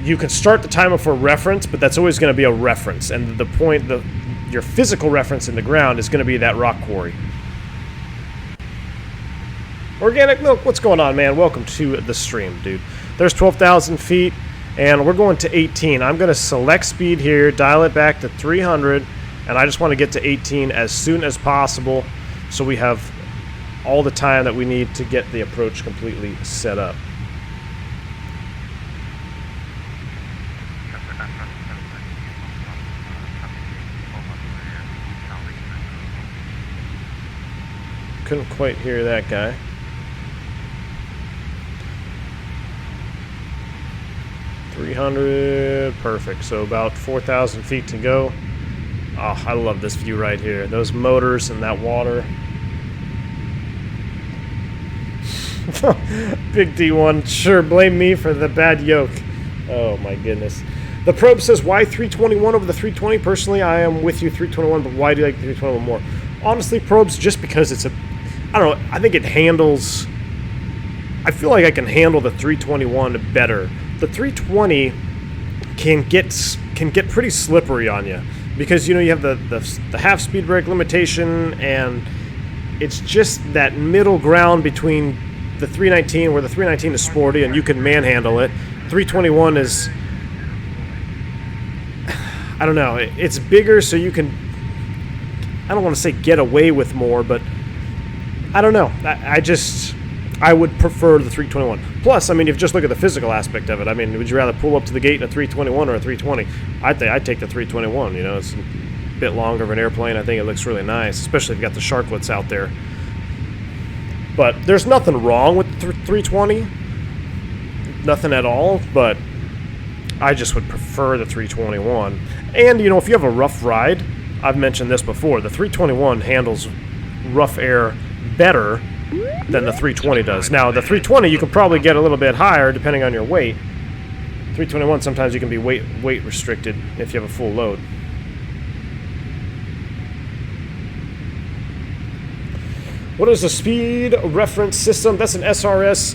you can start the timer for reference, but that's always going to be a reference. And the point, your physical reference in the ground is going to be that rock quarry. Organic Milk, what's going on, man? Welcome to the stream, dude. There's 12,000 feet, and we're going to 18. I'm going to select speed here, dial it back to 300, and I just want to get to 18 as soon as possible so we have all the time that we need to get the approach completely set up. Couldn't quite hear that guy. $300, perfect. So about 4,000 feet to go. Oh, I love this view right here. Those motors and that water. Big D1, sure, blame me for the bad yoke. Oh my goodness. The probe says, why 321 over the 320? Personally, I am with you 321, but why do you like the 321 more? Honestly, probes, just because it's a, I don't know, I think it handles, I feel like I can handle the 321 better. The 320 can get pretty slippery on you because, you know, you have the half speed brake limitation, and it's just that middle ground between the 319, where the 319 is sporty and you can manhandle it. 321 is, I don't know, it's bigger, so you can, I don't want to say get away with more, but I don't know. I would prefer the 321. Plus, I mean, if you just look at the physical aspect of it, I mean, would you rather pull up to the gate in a 321 or a 320? I'd take the 321, you know, it's a bit longer of an airplane. I think it looks really nice, especially if you got the sharklets out there. But there's nothing wrong with the 320. Nothing at all, but I just would prefer the 321. And, you know, if you have a rough ride, I've mentioned this before, the 321 handles rough air better than the 320 does. Now, the 320 you can probably get a little bit higher depending on your weight. 321 sometimes you can be weight restricted if you have a full load. What is the speed reference system? That's an SRS.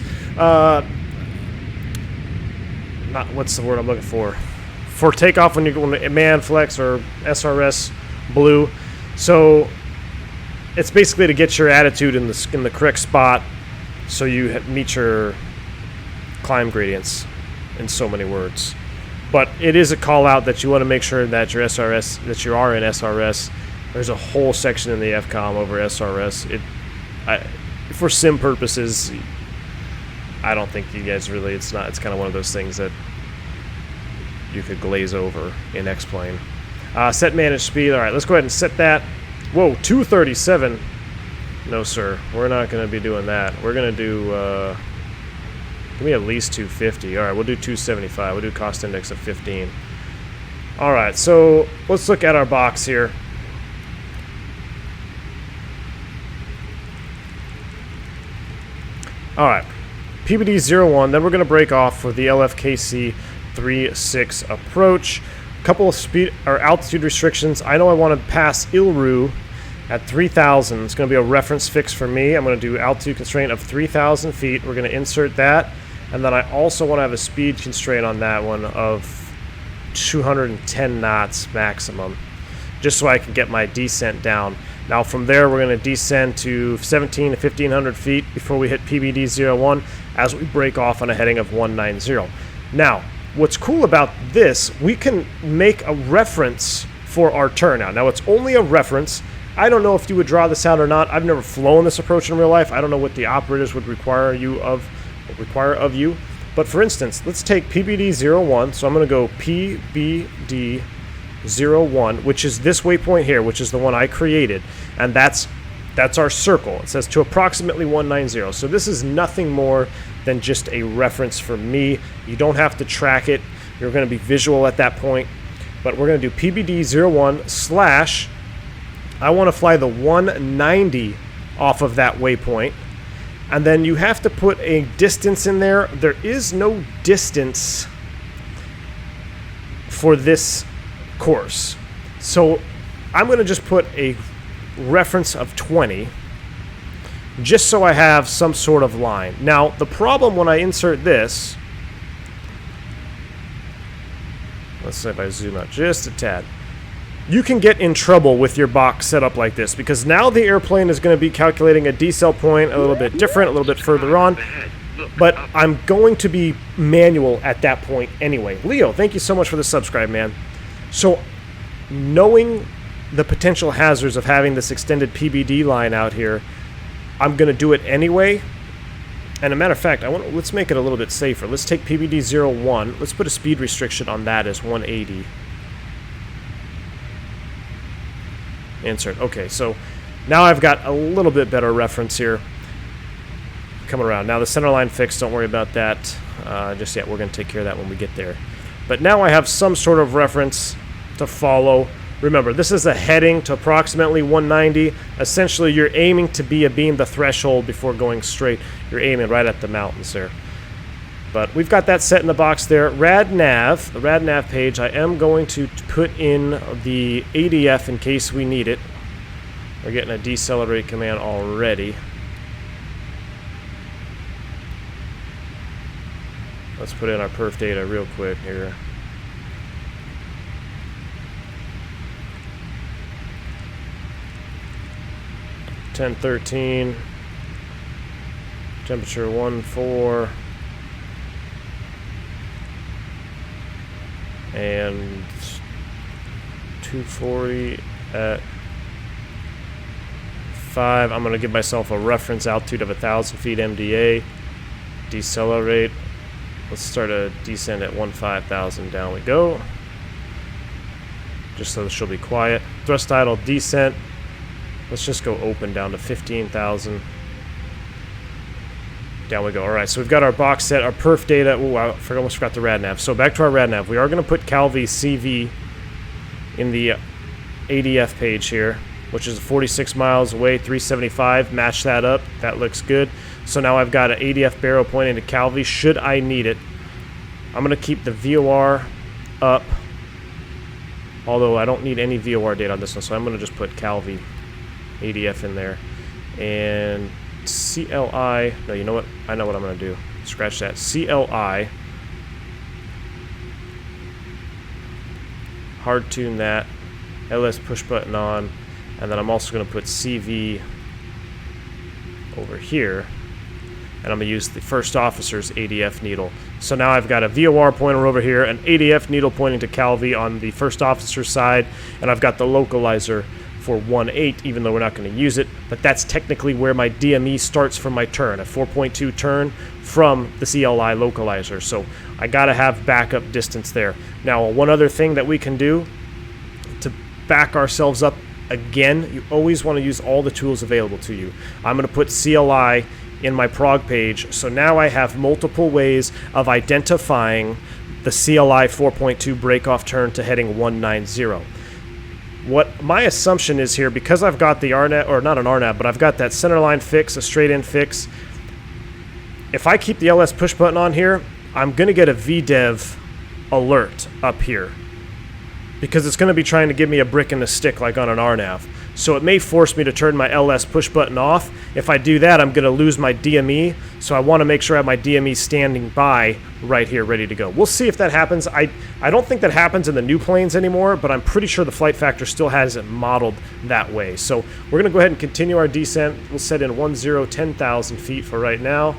Not what's the word I'm looking for? For takeoff when you're going to man flex or SRS blue. So it's basically to get your attitude in the correct spot, so you meet your climb gradients. In so many words, but it is a call out that you want to make sure that your SRS, that you are in SRS. There's a whole section in the FCOM over SRS. For sim purposes, I don't think you guys really. It's not. It's kind of one of those things that you could glaze over in X-Plane. Set manage speed. All right, let's go ahead and set that. Whoa, 237. No, sir. We're not going to be doing that. We're going to do. Give me at least 250. All right, we'll do 275. We'll do cost index of 15. All right, so let's look at our box here. All right, PBD-01. Then we're going to break off for the LFKC 36 approach. A couple of speed or altitude restrictions. I know I want to pass Ilru at 3,000. It's going to be a reference fix for me. I'm going to do altitude constraint of 3,000 feet. We're going to insert that. And then I also want to have a speed constraint on that one of 210 knots maximum, just so I can get my descent down. Now from there, we're going to descend to 17 to 1,500 feet before we hit PBD-01 as we break off on a heading of 190. Now, what's cool about this, we can make a reference for our turn now. Now, it's only a reference. I don't know if you would draw this out or not. I've never flown this approach in real life. I don't know what the operators would require of you. But for instance, let's take PBD-01. So I'm going to go PBD-01, which is this waypoint here, which is the one I created. And that's our circle. It says to approximately 190. So this is nothing more than just a reference for me. You don't have to track it. You're going to be visual at that point. But we're going to do PBD-01 / I want to fly the 190 off of that waypoint. And then you have to put a distance in there. There is no distance for this course. So I'm going to just put a reference of 20 just so I have some sort of line. Now, the problem when I insert this, let's see if I zoom out just a tad. You can get in trouble with your box set up like this, because now the airplane is going to be calculating a decel point a little bit different, a little bit further on, but I'm going to be manual at that point anyway. Leo, thank you so much for the subscribe, man. So, knowing the potential hazards of having this extended PBD line out here, I'm going to do it anyway. And a matter of fact, let's make it a little bit safer. Let's take PBD 01. Let's put a speed restriction on that as 180. Insert. Okay, so now I've got a little bit better reference here. Coming around. Now the center line fixed, don't worry about that just yet. We're going to take care of that when we get there. But now I have some sort of reference to follow. Remember, this is a heading to approximately 190. Essentially, you're aiming to be abeam the threshold before going straight. You're aiming right at the mountains there. But we've got that set in the box there. RadNav, the RadNav page, I am going to put in the ADF in case we need it. We're getting a decelerate command already. Let's put in our perf data real quick here. (1013), temperature 14, and 240 at 5. I'm going to give myself a reference altitude of 1,000 feet MDA. Decelerate. Let's start a descent at 15,000. Down we go. Just so she'll be quiet. Thrust idle descent. Let's just go open down to 15,000. Down we go. All right, so we've got our box set, our perf data. Oh, I almost forgot the RadNav. So back to our RadNav. We are going to put Calvi CV in the ADF page here, which is 46 miles away, 375. Match that up. That looks good. So now I've got an ADF barrel pointing to Calvi should I need it. I'm going to keep the VOR up, although I don't need any VOR data on this one, so I'm going to just put Calvi ADF in there. And CLI, no, you know what? I know what I'm going to do. Scratch that. CLI. Hard tune that. LS push button on. And then I'm also going to put CV over here. And I'm going to use the first officer's ADF needle. So now I've got a VOR pointer over here, an ADF needle pointing to Calvi on the first officer's side, and I've got the localizer for 1.8, even though we're not going to use it. But that's technically where my DME starts from my turn, a 4.2 turn from the CLI localizer. So I got to have backup distance there. Now, one other thing that we can do to back ourselves up again, you always want to use all the tools available to you. I'm going to put CLI in my prog page, so now I have multiple ways of identifying the CLI 4.2 breakoff turn to heading 190. What my assumption is here, because I've got the RNAV, or not an RNAV, but I've got that center line fix, a straight in fix, if I keep the LS push button on here, I'm going to get a VDEV alert up here, because it's going to be trying to give me a brick in the stick like on an RNAV. So it may force me to turn my LS push button off. If I do that, I'm going to lose my DME. So I want to make sure I have my DME standing by right here, ready to go. We'll see if that happens. I don't think that happens in the new planes anymore, but I'm pretty sure the flight factor still has it modeled that way. So we're going to go ahead and continue our descent. We'll set in 10,000 feet for right now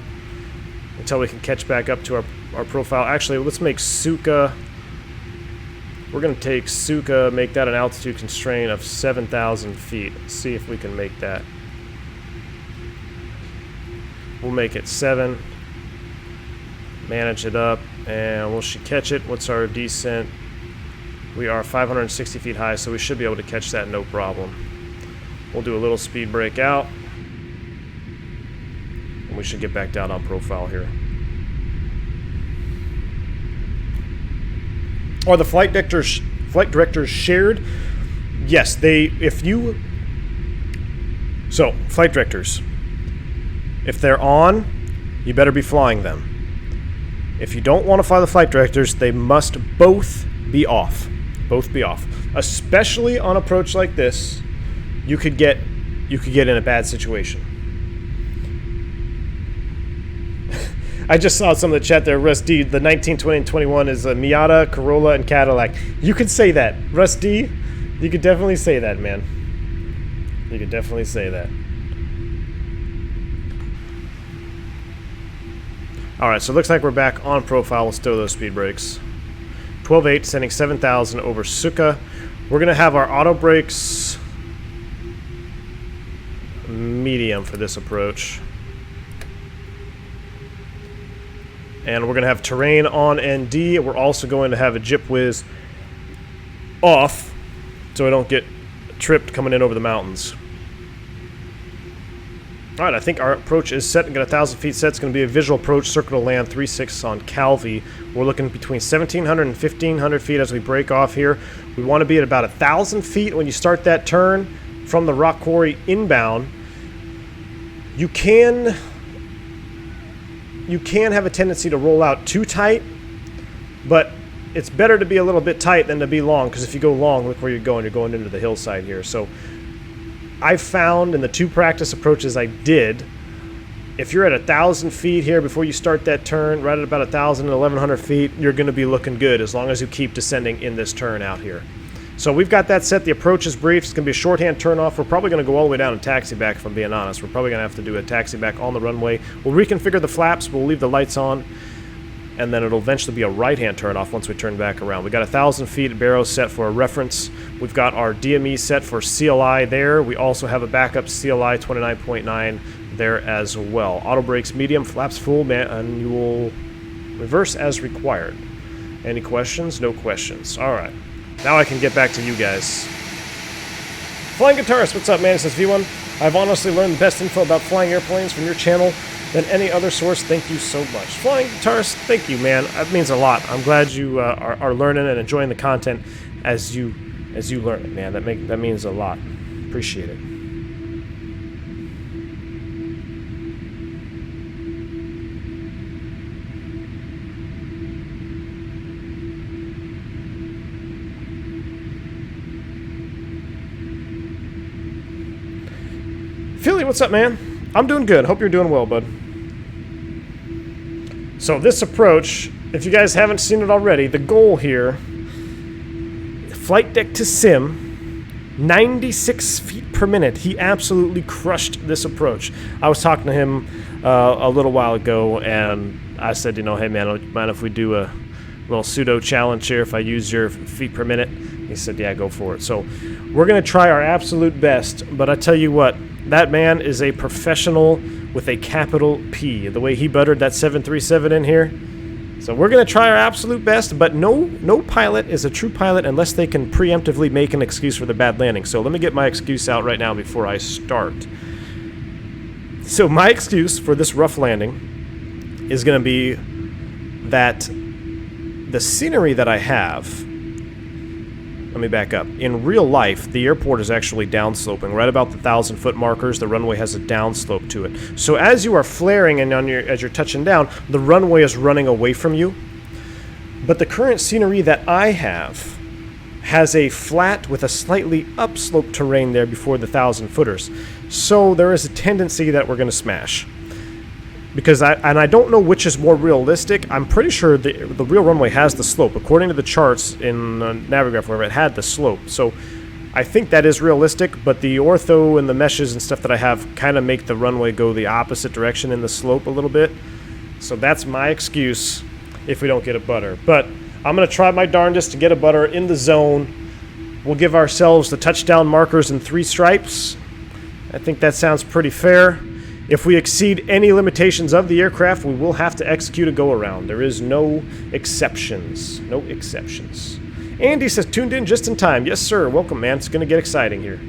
until we can catch back up to our profile. Actually, let's make Suka. We're going to take Suka, make that an altitude constraint of 7,000 feet. Let's see if we can make that. We'll make it 7. Manage it up, and will she catch it? What's our descent? We are 560 feet high, so we should be able to catch that no problem. We'll do a little speed break out, and we should get back down on profile here. Are the flight directors shared? Yes, so flight directors, if they're on, you better be flying them. If you don't want to fly the flight directors, they must both be off. Both be off. Especially on approach like this, you could get in a bad situation. I just saw some of the chat there. Russ D, the 19, 20, and 21 is a Miata, Corolla, and Cadillac. You could say that. Russ D, you could definitely say that, man. You could definitely say that. Alright, so it looks like we're back on profile. We'll stow those speed brakes. 12.8, sending 7,000 over Suka. We're going to have our auto brakes medium for this approach. And we're going to have terrain on ND. We're also going to have a GPWS off so we don't get tripped coming in over the mountains. Alright, I think our approach is set and got 1,000 feet set. It's going to be a visual approach, circle to land, 3.6 on Calvi. We're looking between 1,700 and 1,500 feet as we break off here. We want to be at about 1,000 feet when you start that turn from the rock quarry inbound. You can have a tendency to roll out too tight, but it's better to be a little bit tight than to be long, because if you go long, look where you're going into the hillside here. So I found in the 2 practice approaches I did, if you're at 1,000 feet here before you start that turn, right at about 1,000 and 1,100 feet, you're going to be looking good as long as you keep descending in this turn out here. So we've got that set. The approach is brief. It's going to be a shorthand turnoff. We're probably going to go all the way down and taxi back, if I'm being honest. We're probably going to have to do a taxi back on the runway. We'll reconfigure the flaps. We'll leave the lights on. And then it'll eventually be a right-hand turnoff once we turn back around. We got 1,000 feet barrow set for a reference. We've got our DME set for CLI there. We also have a backup CLI 29.9 there as well. Auto brakes medium, flaps full, manual reverse as required. Any questions? No questions. All right. Now I can get back to you guys. Flying Guitarist, what's up, man? It says V1. I've honestly learned the best info about flying airplanes from your channel than any other source. Thank you so much. Flying Guitarist, thank you, man. That means a lot. I'm glad you are learning and enjoying the content as you learn it, man. That means a lot. Appreciate it. Philly, what's up, man? I'm doing good. Hope you're doing well, bud. So this approach, if you guys haven't seen it already, the goal here, flight deck to sim, 96 feet per minute. He absolutely crushed this approach. I was talking to him a little while ago, and I said, you know, hey, man, mind if we do a little pseudo challenge here if I use your feet per minute? He said, yeah, go for it. So we're going to try our absolute best, but I tell you what, that man is a professional with a capital P. The way he buttered that 737 in here. So we're going to try our absolute best, but no pilot is a true pilot unless they can preemptively make an excuse for the bad landing. So let me get my excuse out right now before I start. So my excuse for this rough landing is going to be that the scenery that I have... Let me back up. In real life, the airport is actually downsloping. Right about the 1,000-foot markers, the runway has a downslope to it. So as you are flaring and as you're touching down, the runway is running away from you. But the current scenery that I have has a flat with a slightly upslope terrain there before the 1,000-footers. So there is a tendency that we're going to smash. Because I don't know which is more realistic. I'm pretty sure the real runway has the slope. According to the charts in Navigraph, wherever it had the slope. So I think that is realistic, but the ortho and the meshes and stuff that I have kind of make the runway go the opposite direction in the slope a little bit. So that's my excuse if we don't get a butter. But I'm going to try my darndest to get a butter in the zone. We'll give ourselves the touchdown markers in 3 stripes. I think that sounds pretty fair. If we exceed any limitations of the aircraft, we will have to execute a go-around. There is no exceptions. No exceptions. Andy says, tuned in just in time. Yes, sir. Welcome, man. It's going to get exciting here.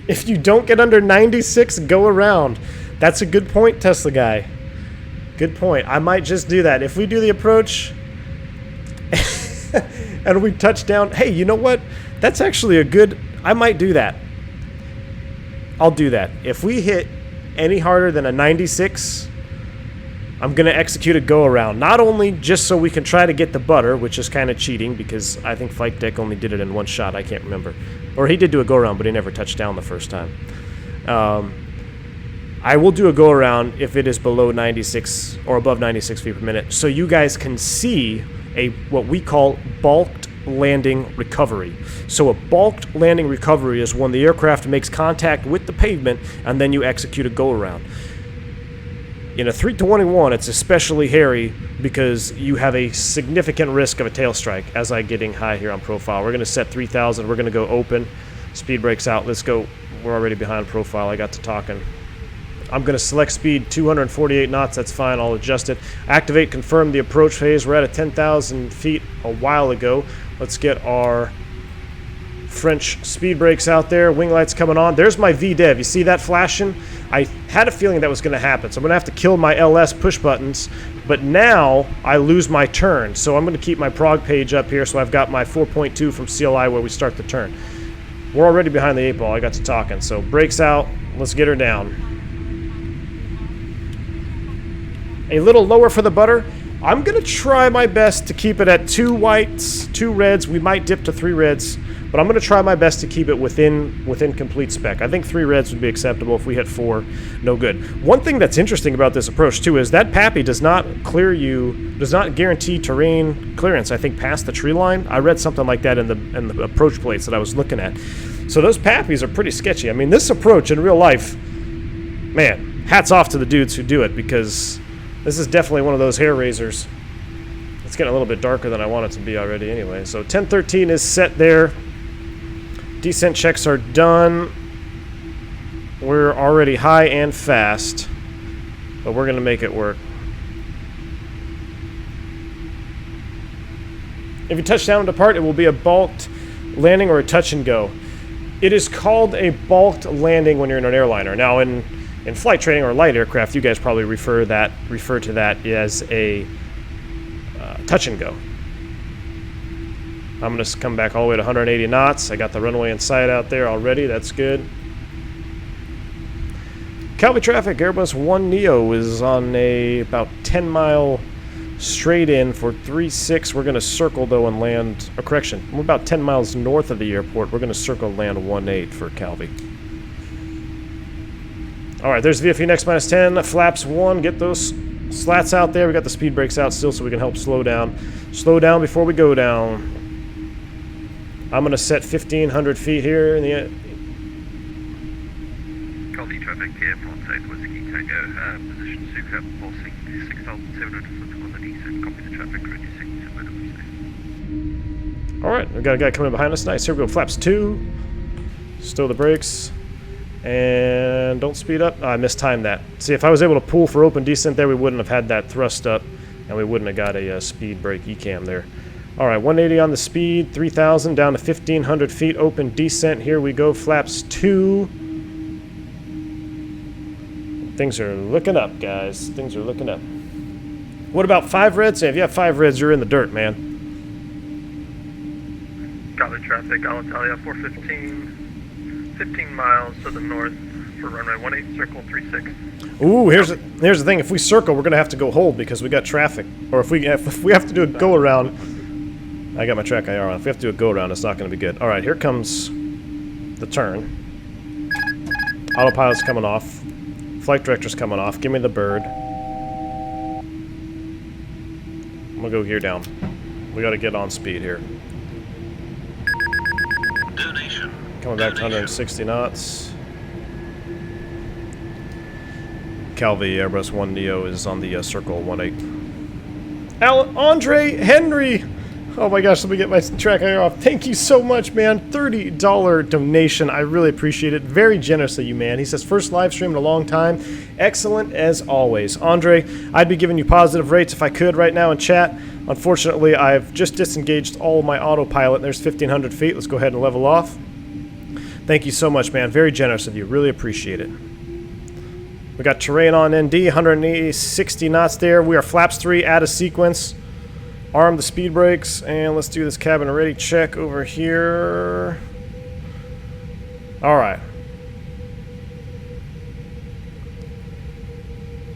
If you don't get under 96, go around. That's a good point, Tesla guy. Good point. I might just do that. If we do the approach and we touch down, hey, you know what? That's actually a good... I might do that. I'll do that. If we hit any harder than a 96, I'm going to execute a go-around. Not only just so we can try to get the butter, which is kind of cheating because I think Flight Deck only did it in 1 shot. I can't remember. Or he did do a go-around, but he never touched down the first time. I will do a go around if it is below 96 or above 96 feet per minute, so you guys can see what we call balked landing recovery. So a balked landing recovery is when the aircraft makes contact with the pavement and then you execute a go around. In a 321, it's especially hairy because you have a significant risk of a tail strike. As I'm getting high here on profile, we're going to set 3,000. We're going to go open. Speed brakes out. Let's go. We're already behind profile. I got to talking. I'm going to select speed 248 knots. That's fine. I'll adjust it. Activate, confirm the approach phase. We're at a 10,000 feet a while ago. Let's get our French speed brakes out there. Wing lights coming on. There's my VDEV. You see that flashing? I had a feeling that was going to happen, so I'm going to have to kill my LS push buttons, but now I lose my turn, so I'm going to keep my prog page up here, so I've got my 4.2 from CLI where we start the turn. We're already behind the 8 ball. I got to talking, so brakes out. Let's get her down. A little lower for the butter. I'm going to try my best to keep it at 2 whites, 2 reds. We might dip to 3 reds. But I'm going to try my best to keep it within complete spec. I think 3 reds would be acceptable. If we hit 4, no good. One thing that's interesting about this approach too is that PAPI does not guarantee terrain clearance. I think past the tree line. I read something like that in the approach plates that I was looking at. So those PAPIs are pretty sketchy. I mean, this approach in real life, man, hats off to the dudes who do it, because this is definitely one of those hair raisers. It's getting a little bit darker than I want it to be already anyway. So 1013 is set there. Descent checks are done. We're already high and fast, but we're going to make it work. If you touch down and depart, it will be a balked landing or a touch and go. It is called a balked landing when you're in an airliner. Now, in flight training or light aircraft, you guys probably refer to that as a touch and go. I'm going to come back all the way to 180 knots. I got the runway in sight out there already. That's good. Calvi traffic, Airbus 1neo is on about 10-mile straight in for 3-6. We're going to circle, though, and land... Oh, correction. We're about 10 miles north of the airport. We're going to circle and land 1-8 for Calvi. All right, there's VFE next minus 10. Flaps 1. Get those slats out there. We got the speed brakes out still so we can help slow down. Slow down before we go down. I'm going to set 1,500 feet here in the... Calvi traffic, airport side, Whiskey Tango, position Suka, pulsing 6,700 foot on the descent, copy the traffic, reducing to middle. Alright, we got a guy coming behind us. Nice, here we go. Flaps 2. Stow the brakes. And don't speed up. I mistimed that. See, if I was able to pull for open descent there, we wouldn't have had that thrust up, and we wouldn't have got a speed brake ECAM there. All right, 180 on the speed, 3,000 down to 1,500 feet, open descent. Here we go, flaps 2. Things are looking up, guys. Things are looking up. What about 5 reds? If you have 5 reds, you're in the dirt, man. Calvi traffic, Alitalia 415, 15 miles to the north for runway 18, circle 36. Ooh, here's the thing. If we circle, we're gonna have to go hold because we got traffic. Or if we have to do a go around. I got my track IR on. If we have to do a go-around, it's not going to be good. All right, here comes the turn. Autopilot's coming off. Flight director's coming off. Give me the bird. I'm going to go here down. We got to get on speed here. Donation. Coming back to 160 knots. Calvi Airbus 1neo is on the circle 18. Andre Henry! Oh my gosh, let me get my track IR off. Thank you so much, man. $30 donation. I really appreciate it. Very generous of you, man. He says, first live stream in a long time. Excellent as always. Andre, I'd be giving you positive rates if I could right now in chat. Unfortunately, I've just disengaged all of my autopilot. There's 1,500 feet. Let's go ahead and level off. Thank you so much, man. Very generous of you. Really appreciate it. We got terrain on ND, 160 knots there. We are flaps 3 out of sequence. Arm the speed brakes, and let's do this cabin ready check over here. All right.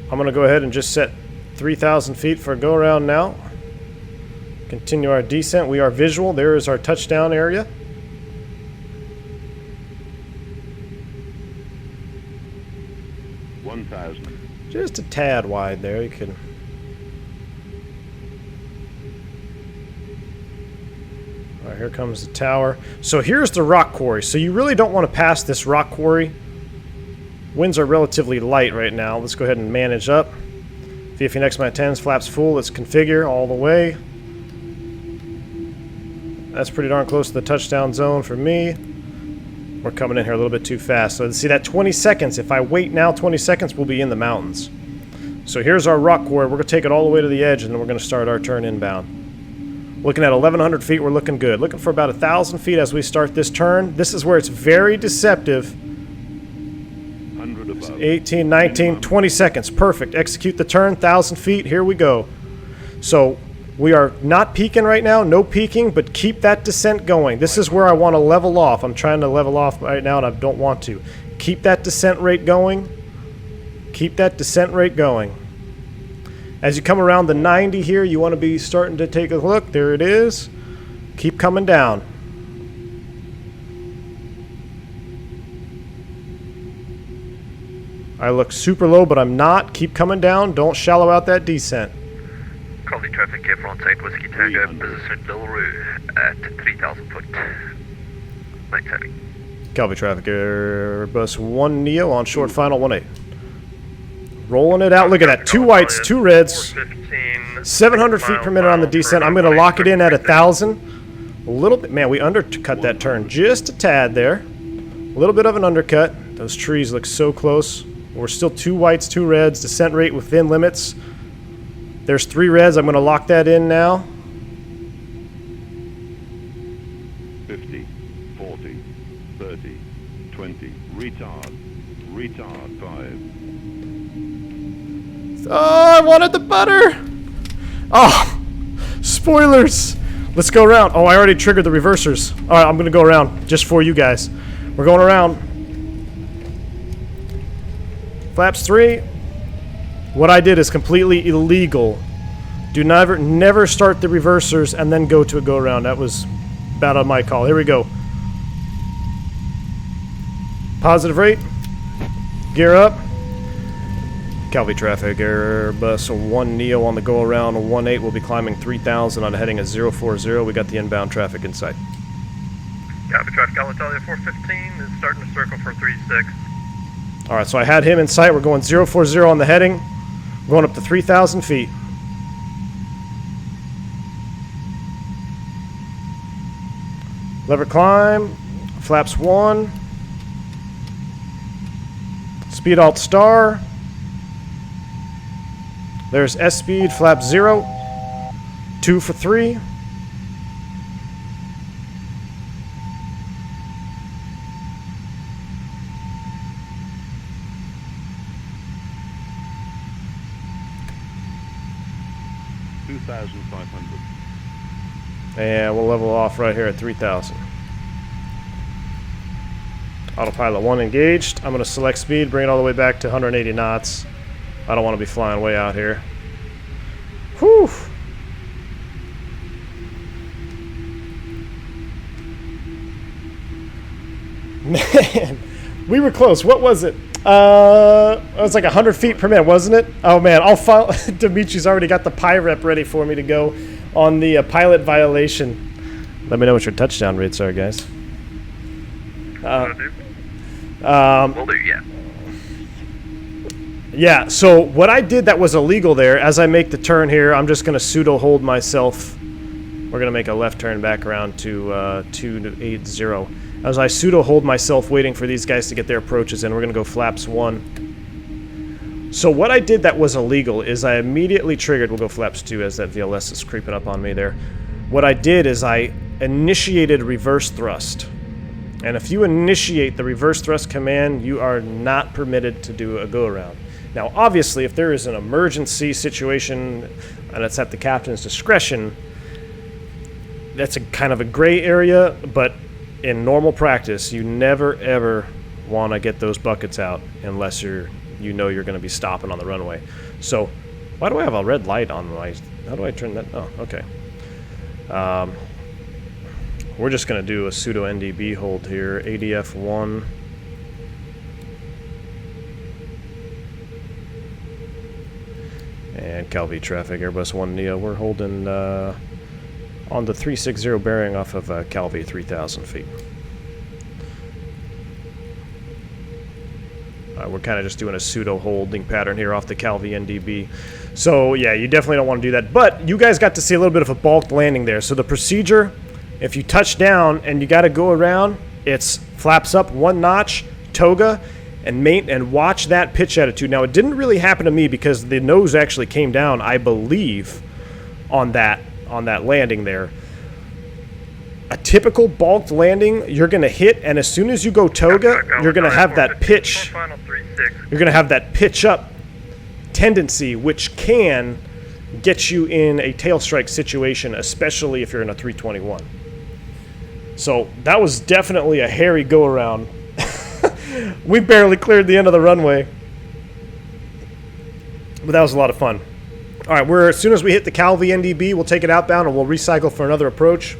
I'm going to go ahead and just set 3,000 feet for a go-around now. Continue our descent. We are visual. There is our touchdown area. 1,000. Just a tad wide there. You could. All right, here comes the tower. So here's the rock quarry. So you really don't want to pass this rock quarry. Winds are relatively light right now. Let's go ahead and manage up. VFE next my 10s, flaps full. Let's configure all the way. That's pretty darn close to the touchdown zone for me. We're coming in here a little bit too fast. So see that 20 seconds. If I wait now 20 seconds, we'll be in the mountains. So here's our rock quarry. We're going to take it all the way to the edge, and then we're going to start our turn inbound. Looking at 1,100 feet, we're looking good. Looking for about 1,000 feet as we start this turn. This is where it's very deceptive. 18, 19, 20 seconds. Perfect. Execute the turn. 1,000 feet. Here we go. So we are not peaking right now. No peaking, but keep that descent going. This is where I want to level off. I'm trying to level off right now, and I don't want to. Keep that descent rate going. Keep that descent rate going. As you come around the 90 here, you want to be starting to take a look. There it is. Keep coming down. I look super low, but I'm not. Keep coming down. Don't shallow out that descent. Calvi traffic here front side Whiskey Tango, position Delru at 3,000 foot. Night heading. Calvi traffic, Airbus 1 Neo on short final 18. Rolling it out. Look at that. 2 whites, 2 reds. 700 feet per minute on the descent. I'm going to lock it in at 1,000. A little bit. Man, we undercut that turn just a tad there. A little bit of an undercut. Those trees look so close. We're still 2 whites, 2 reds. Descent rate within limits. There's 3 reds. I'm going to lock that in now. 50, 40, 30, 20. Retard. Retard 5. Oh, I wanted the butter. Oh, spoilers. Let's go around. Oh, I already triggered the reversers. All right, I'm going to go around just for you guys. We're going around. Flaps 3. What I did is completely illegal. Do never start the reversers and then go to a go around. That was bad on my call. Here we go. Positive rate. Gear up. Calvi traffic, Airbus 1 Neo on the go around. 18 will be climbing 3,000 on a heading of 040. We got the inbound traffic in sight. Calvi traffic, Alitalia 415 is starting to circle for 36. All right, so I had him in sight. We're going 040 on the heading. We're going up to 3,000 feet. Lever climb. Flaps 1. Speed alt star. There's S speed, flap 0. 2 for 3. And we'll level off right here at 3,000. Autopilot 1 engaged. I'm going to select speed, bring it all the way back to 180 knots. I don't want to be flying way out here. Whew! Man, we were close. What was it? It was like 100 feet per minute, wasn't it? Oh man, I'll file. Dimitri's already got the PIREP ready for me to go on the pilot violation. Let me know what your touchdown rates are, guys. Will do, yeah. Yeah, so what I did that was illegal there, as I make the turn here, I'm just going to pseudo hold myself. We're going to make a left turn back around to 280. As I pseudo hold myself waiting for these guys to get their approaches in, we're going to go flaps 1. So what I did that was illegal is I immediately triggered, we'll go flaps 2 as that VLS is creeping up on me there. What I did is I initiated reverse thrust. And if you initiate the reverse thrust command, you are not permitted to do a go-around. Now, obviously, if there is an emergency situation and it's at the captain's discretion, that's a kind of a gray area, but in normal practice, you never, ever want to get those buckets out unless you know you're going to be stopping on the runway. So, why do I have a red light on my... How do I turn that... Oh, okay. We're just going to do a pseudo NDB hold here. ADF 1. And Calvi traffic, Airbus 1 Neo. We're holding on the 360 bearing off of Calvi 3,000 feet. We're kind of just doing a pseudo holding pattern here off the Calvi NDB. So yeah, you definitely don't want to do that. But you guys got to see a little bit of a bulked landing there. So the procedure, if you touch down and you got to go around, it's flaps up 1 notch, toga, and watch that pitch attitude. Now it didn't really happen to me because the nose actually came down, I believe, on that landing there. A typical bulked landing, you're going to hit, and as soon as you go toga, you're going to have that pitch. You're going to have that pitch up tendency, which can get you in a tail strike situation, especially if you're in a 321. So that was definitely a hairy go around. We barely cleared the end of the runway, but that was a lot of fun. All right, as soon as we hit the Calvi NDB, we'll take it outbound and we'll recycle for another approach.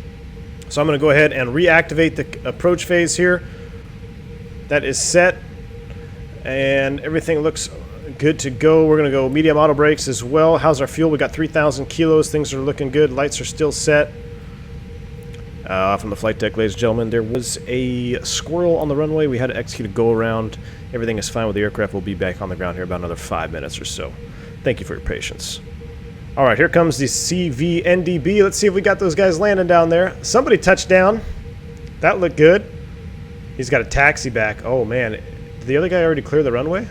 So I'm going to go ahead and reactivate the approach phase here. That is set, and everything looks good to go. We're going to go medium auto brakes as well. How's our fuel? We got 3,000 kilos. Things are looking good. Lights are still set. From the flight deck, ladies and gentlemen, there was a squirrel on the runway. We had to execute a go-around. Everything is fine with the aircraft. We'll be back on the ground here about another 5 minutes or so. Thank you for your patience. All right, here comes the CVNDB. Let's see if we got those guys landing down there. Somebody touched down. That looked good. He's got a taxi back. Oh, man. Did the other guy already clear the runway?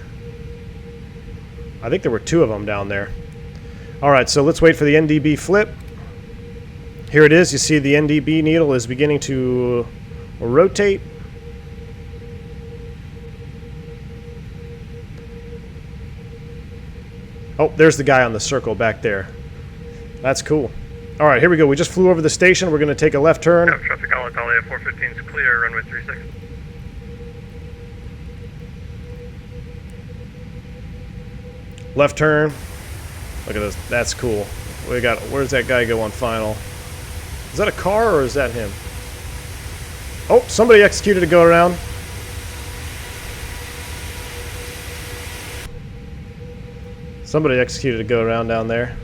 I think there were 2 of them down there. All right, so let's wait for the NDB flip. Here it is. You see the NDB needle is beginning to rotate. Oh, there's the guy on the circle back there. That's cool. All right, here we go. We just flew over the station. We're going to take a left turn. Traffic all Italia 415 is clear, runway 36. Left turn. Look at this. That's cool. We got. Where's that guy go on final? Is that a car or is that him? Oh, somebody executed a go around. Somebody executed a go around down there.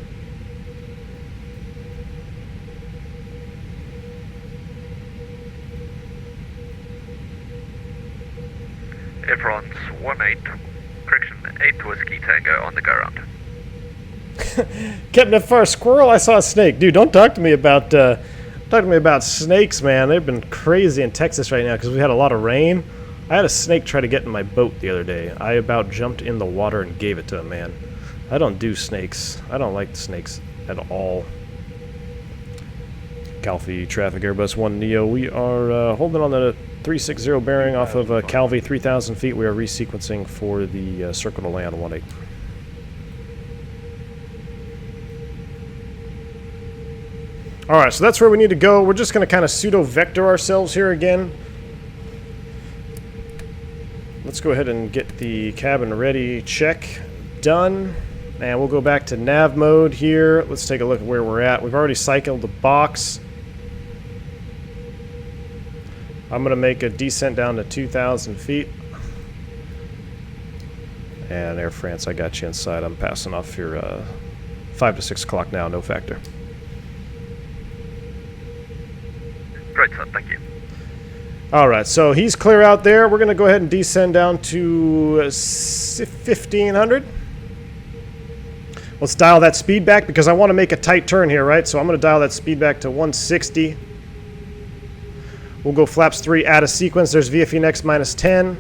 Air France 18, correction, 8 Whiskey Tango on the go round. Captain F4 squirrel. I saw a snake, dude. Don't talk to me about snakes, man. They've been crazy in Texas right now because we had a lot of rain. I had a snake try to get in my boat the other day. I about jumped in the water and gave it to him, man. I don't do snakes. I don't like snakes at all. Calvi traffic, Airbus 1 Neo. We are holding on the 360 bearing off of Calvi 3,000 feet. We are resequencing for the circle to land 18. All right, so that's where we need to go. We're just going to kind of pseudo-vector ourselves here again. Let's go ahead and get the cabin ready check done. And we'll go back to nav mode here. Let's take a look at where we're at. We've already cycled the box. I'm going to make a descent down to 2,000 feet. And Air France, I got you inside. I'm passing off your 5 to 6 o'clock now, no factor. Great, sir. Thank you. All right, so he's clear out there. We're going to go ahead and descend down to 1,500. Let's dial that speed back because I want to make a tight turn here, right? So I'm going to dial that speed back to 160. We'll go flaps 3 out of sequence. There's VFE next minus 10.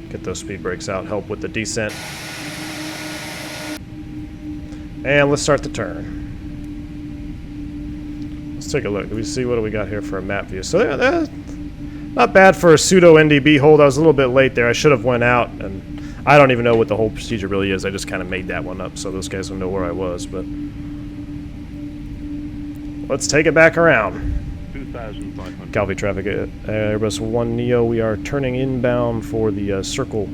Get those speed brakes out, help with the descent. And let's start the turn. Let's take a look. We see what do we got here for a map view. So not bad for a pseudo NDB hold. I was a little bit late there. I should have went out, and I don't even know what the whole procedure really is. I just kind of made that one up so those guys will know where I was. But let's take it back around. 2,500. Calvi traffic, Airbus 1 Neo. We are turning inbound for the circle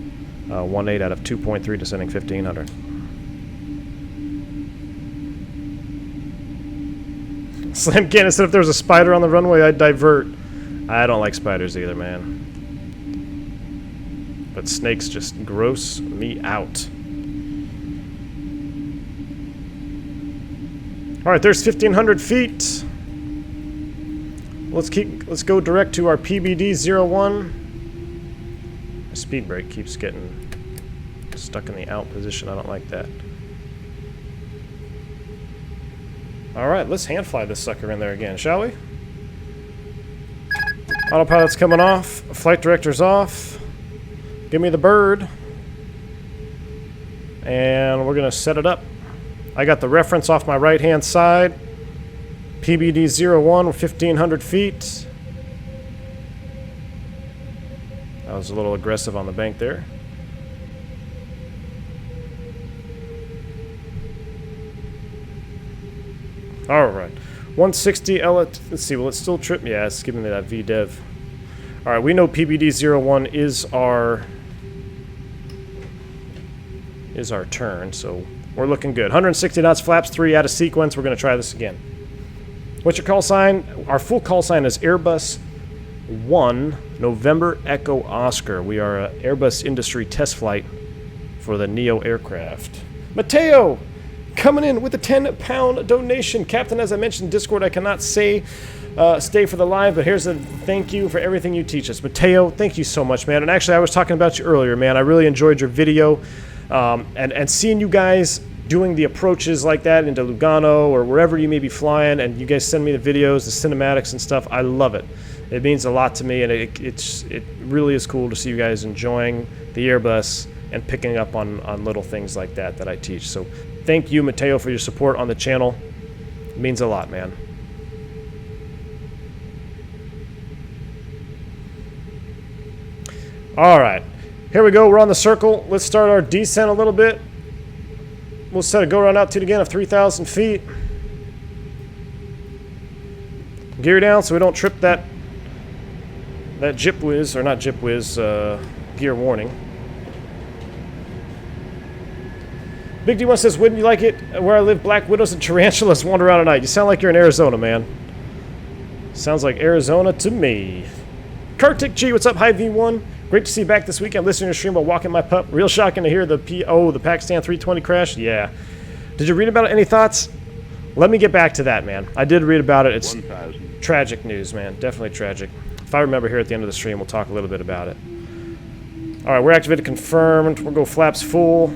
18 out of 2.3, descending 1,500. Slam Cannon said if there was a spider on the runway, I'd divert. I don't like spiders either, man. But snakes just gross me out. All right, there's 1,500 feet. Let's go direct to our PBD-01. My speed brake keeps getting stuck in the out position. I don't like that. All right, let's hand fly this sucker in there again, shall we? Autopilot's coming off. Flight director's off. Give me the bird. And we're gonna set it up. I got the reference off my right-hand side. PBD-01, 1,500 feet. That was a little aggressive on the bank there. All right, 160 L. Let's see. Will it still trip? Yeah, it's giving me that VDEV. All right, we know PBD-01 is our turn, so we're looking good. 160 knots, flaps 3 out of sequence. We're going to try this again. What's your call sign? Our full call sign is Airbus 1 November Echo Oscar. We are an Airbus industry test flight for the Neo aircraft. Mateo coming in with a 10-pound donation. Captain, as I mentioned, Discord, I cannot say stay for the live, but here's a thank you for everything you teach us. Mateo, thank you so much, man. And actually, I was talking about you earlier, man. I really enjoyed your video. And seeing you guys doing the approaches like that into Lugano or wherever you may be flying, and you guys send me the videos, the cinematics and stuff, I love it. It means a lot to me, and it really is cool to see you guys enjoying the Airbus and picking up on little things like that I teach. So thank you, Mateo, for your support on the channel. It means a lot, man. All right. Here we go, we're on the circle. Let's start our descent a little bit. We'll set a go-around altitude again of 3,000 feet. Gear down so we don't trip that GPWS, or not GPWS, gear warning. Big D1 says, wouldn't you like it where I live, black widows and tarantulas wander around at night? You sound like you're in Arizona, man. Sounds like Arizona to me. Kartik G, what's up? Hi, V1. Great to see you back this weekend. Listening to your stream while walking my pup. Real shocking to hear the Pakistan 320 crash. Yeah. Did you read about it? Any thoughts? Let me get back to that, man. I did read about it. It's 1,000. Tragic news, man. Definitely tragic. If I remember here at the end of the stream, we'll talk a little bit about it. All right, we're activated, confirmed. We'll go flaps full.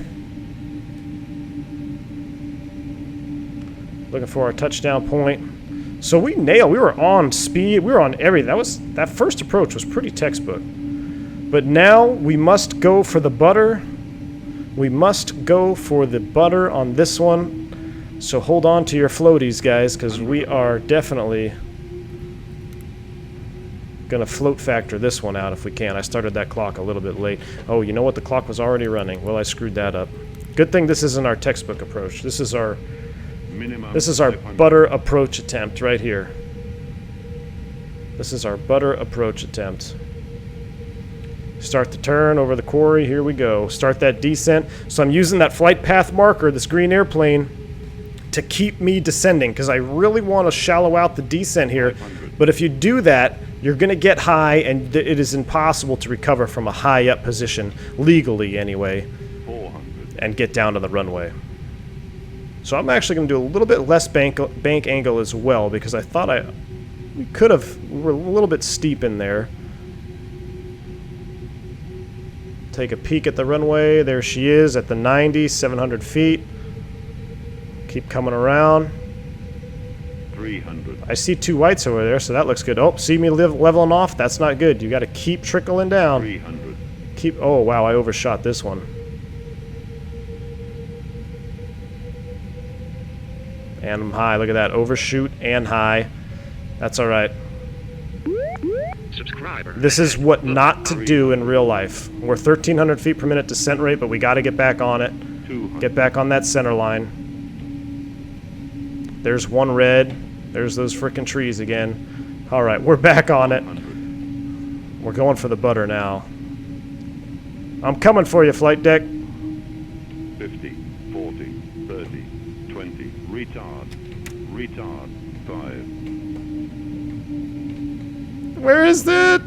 Looking for our touchdown point. So we nailed. We were on speed. We were on everything. That first approach was pretty textbook. But now we must go for the butter. We must go for the butter on this one. So hold on to your floaties, guys, because we are definitely going to float factor this one out if we can. I started that clock a little bit late. Oh, you know what? The clock was already running. Well, I screwed that up. Good thing this isn't our textbook approach. This is our butter approach attempt right here. This is our butter approach attempt. Start the turn over the quarry. Here we go. Start that descent. So I'm using that flight path marker, this green airplane, to keep me descending because I really want to shallow out the descent here. But if you do that, you're going to get high, and it is impossible to recover from a high up position, legally anyway, and get down to the runway. So I'm actually going to do a little bit less bank angle as well because I thought we were a little bit steep in there. Take a peek at the runway. There she is at the 90, 700 feet. Keep coming around. 300. I see two whites over there, so that looks good. Oh, see me leveling off? That's not good. You got to keep trickling down. 300. Oh, wow, I overshot this one. And I'm high. Look at that. Overshoot and high. That's all right. Subscriber. This is what not to do in real life. We're 1,300 feet per minute descent rate, but we got to get back on it. 200. Get back on that center line. There's one red. There's those frickin' trees again. All right, we're back on it. We're going for the butter now. I'm coming for you, flight deck. 50, 40, 30, 20. Retard. 5. Where is it?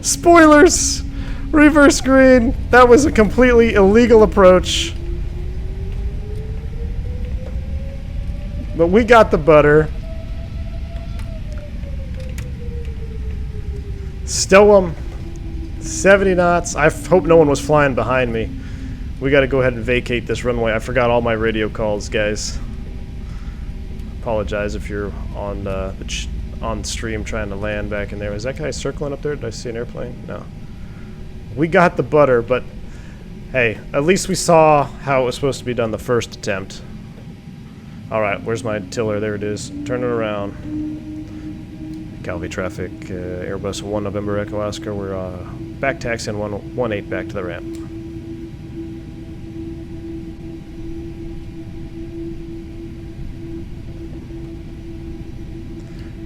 Spoilers! Reverse green. That was a completely illegal approach. But we got the butter. Stow 'em. 70 knots. I hope no one was flying behind me. We got to go ahead and vacate this runway. I forgot all my radio calls, guys. Apologize if you're on on stream trying to land back in there. Is that guy circling up there? Did I see an airplane? No. We got the butter, but hey, at least we saw how it was supposed to be done the first attempt. Alright, where's my tiller? There it is. Turn it around. Calvi traffic, Airbus 1 November Echo Oscar. We're back taxiing 118 back to the ramp.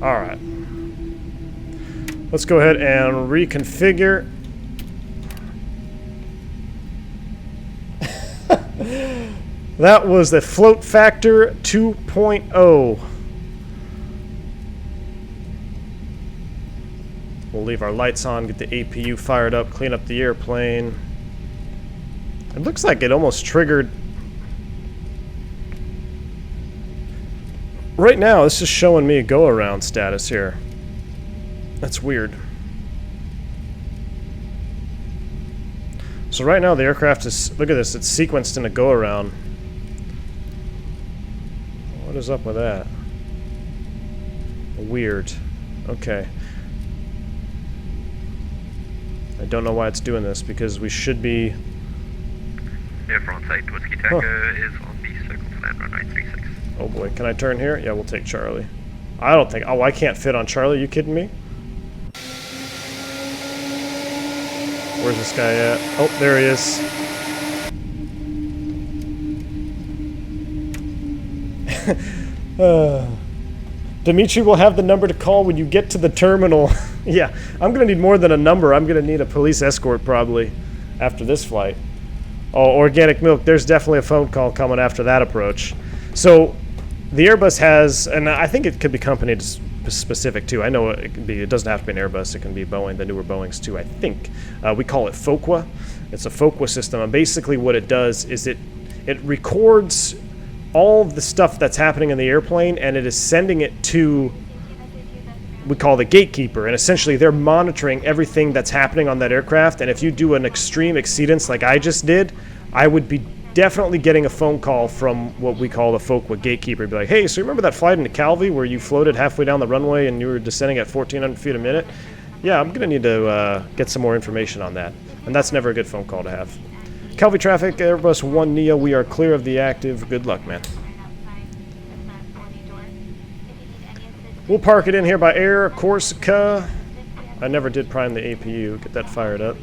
Alright. Let's go ahead and reconfigure. That was the float factor 2.0. We'll leave our lights on, get the APU fired up, clean up the airplane. It looks like it almost triggered. Right now, this is showing me a go-around status here. That's weird. So right now the aircraft is, look at this, it's sequenced in a go-around. What is up with that? Weird. Okay. I don't know why it's doing this, because we should be... Air France 8 Whiskey Tango is on the circle to land runway 36. Oh boy, can I turn here? Yeah, we'll take Charlie. I don't think... Oh, I can't fit on Charlie, you kidding me? Where's this guy at? Oh, there he is. Dimitri will have the number to call when you get to the terminal. Yeah, I'm going to need more than a number. I'm going to need a police escort probably after this flight. Oh, organic milk. There's definitely a phone call coming after that approach. So the Airbus has, and I think it could be company specific too. I know it can be. It doesn't have to be an Airbus. It can be Boeing, the newer Boeings too. I think we call it FOQA. It's a FOQA system, and basically what it does is it records all of the stuff that's happening in the airplane, and it is sending it to, we call the gatekeeper, and essentially they're monitoring everything that's happening on that aircraft. And if you do an extreme exceedance like I just did, I would be definitely getting a phone call from what we call the FOQA gatekeeper. Be like, hey, so you remember that flight into Calvi where you floated halfway down the runway and you were descending at 1,400 feet a minute? Yeah, I'm going to need to get some more information on that. And that's never a good phone call to have. Calvi traffic, Airbus 1 Neo, we are clear of the active. Good luck, man. We'll park it in here by Air Corsica. I never did prime the APU. Get that fired up.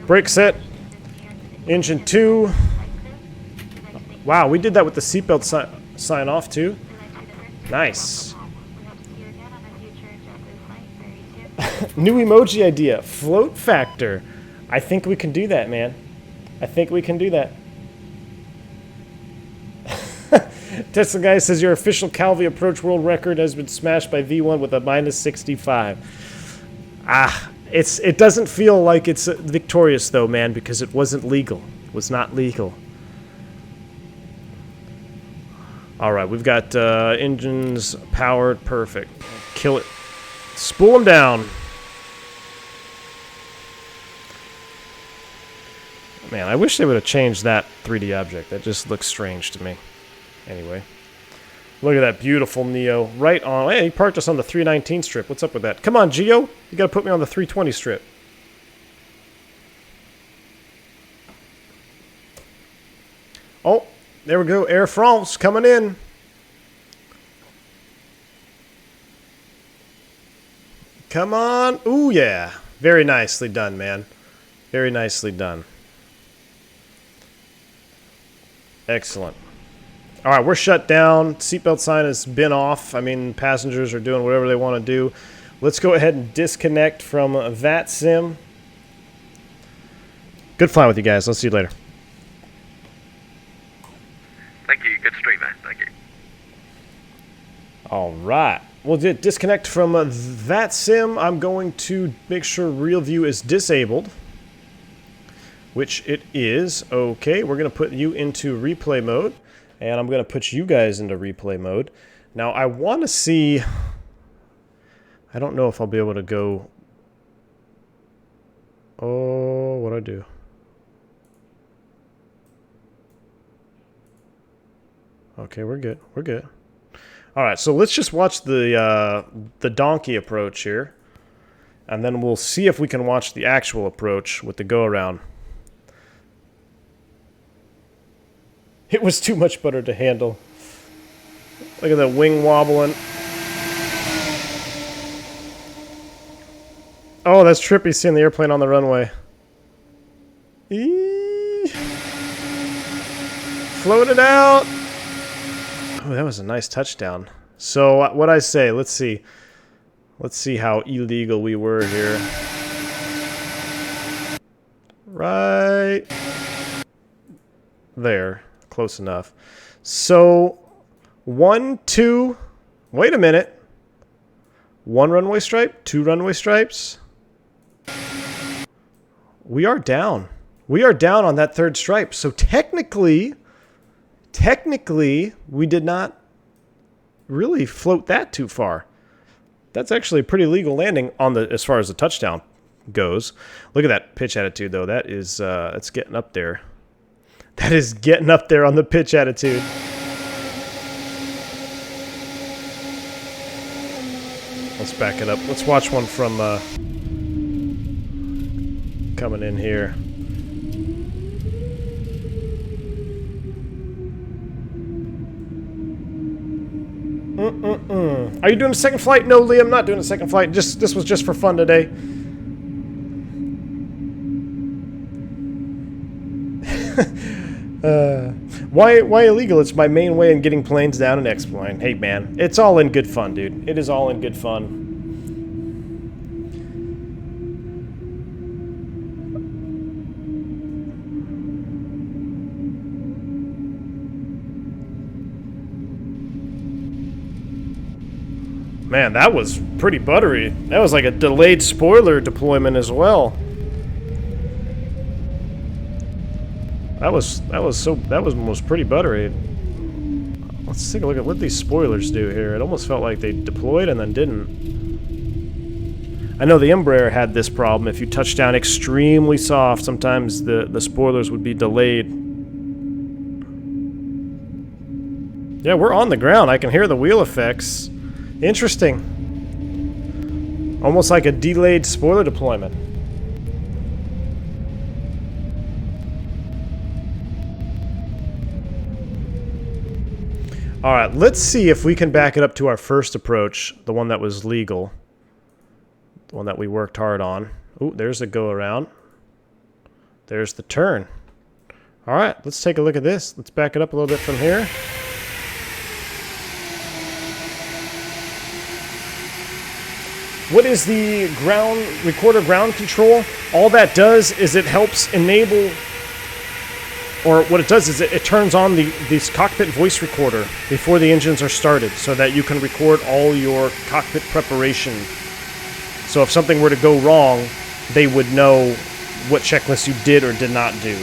Brake set. Engine 2. Wow, we did that with the seatbelt sign off too. Nice. New emoji idea. Float factor. I think we can do that, man. I think we can do that. Tesla guy says your official Calvi approach world record has been smashed by V1 with a -65. It doesn't feel like it's victorious though, man, because it wasn't legal. It was not legal. All right, we've got engines powered, perfect. Kill it. Spool them down. Man, I wish they would have changed that 3D object. That just looks strange to me. Anyway. Look at that beautiful Neo. Right on. Hey, he parked us on the 319 strip. What's up with that? Come on, Geo. You got to put me on the 320 strip. Oh, there we go. Air France coming in. Come on. Ooh, yeah. Very nicely done, man. Very nicely done. Excellent. All right, we're shut down. Seatbelt sign has been off. I mean, passengers are doing whatever they want to do. Let's go ahead and disconnect from that sim. Good flying with you guys. I'll see you later. Thank you. Good stream, man. Thank you. All right. We'll disconnect from that sim. I'm going to make sure real view is disabled, which it is. Okay, we're going to put you into replay mode, and I'm going to put you guys into replay mode. Now, I want to see... I don't know if I'll be able to go... Oh, what'd I do? Okay, we're good. We're good. All right, so let's just watch the donkey approach here, and then we'll see if we can watch the actual approach with the go-around. It was too much butter to handle. Look at the wing wobbling. Oh, that's trippy seeing the airplane on the runway. Eee. Float it out. Oh, that was a nice touchdown. So, what'd I say? Let's see. Let's see how illegal we were here. Right there. Close enough. So, 1, 2... Wait a minute. 1 runway stripe? 2 runway stripes? We are down. We are down on that 3rd stripe. So, technically, we did not really float that too far. That's actually a pretty legal landing on the as far as the touchdown goes. Look at that pitch attitude, though. That is that's getting up there. That is getting up there on the pitch attitude. Let's back it up. Let's watch one from coming in here. Are you doing a second flight? No, Liam, not doing a second flight. This was just for fun today. Why illegal? It's my main way in getting planes down in X-Plane. Hey, man, it's all in good fun, dude. It is all in good fun. Man, that was pretty buttery. That was like a delayed spoiler deployment as well. That was almost pretty buttery. Let's take a look at what these spoilers do here. It almost felt like they deployed and then didn't. I know the Embraer had this problem. If you touch down extremely soft, sometimes the spoilers would be delayed. Yeah, we're on the ground. I can hear the wheel effects. Interesting. Almost like a delayed spoiler deployment. Alright, let's see if we can back it up to our first approach, the one that was legal. The one that we worked hard on. Ooh, there's the go around. There's the turn. Alright, let's take a look at this. Let's back it up a little bit from here. What is the recorder ground control? All that does is it helps enable, or what it does is it turns on this cockpit voice recorder before the engines are started so that you can record all your cockpit preparation. So if something were to go wrong, they would know what checklist you did or did not do.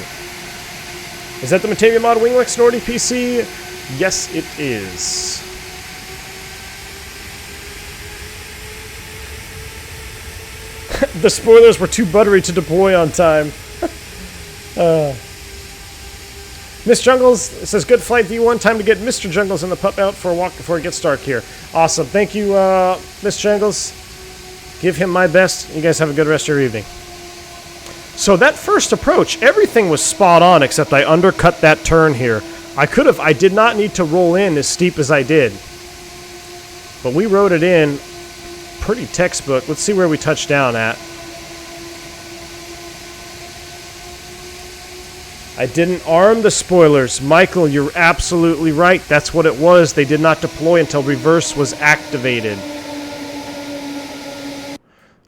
Is that the Matavia Mod Winglet Snorty PC? Yes, it is. The spoilers were too buttery to deploy on time. Miss Jungles says, good flight V1. Time to get Mr. Jungles in the pup out for a walk before it gets dark here. Awesome. Thank you, Miss Jungles. Give him my best. You guys have a good rest of your evening. So that first approach, everything was spot on except I undercut that turn here. I did not need to roll in as steep as I did. But we rode it in pretty textbook. Let's see where we touched down at. I didn't arm the spoilers. Michael, you're absolutely right. That's what it was. They did not deploy until reverse was activated.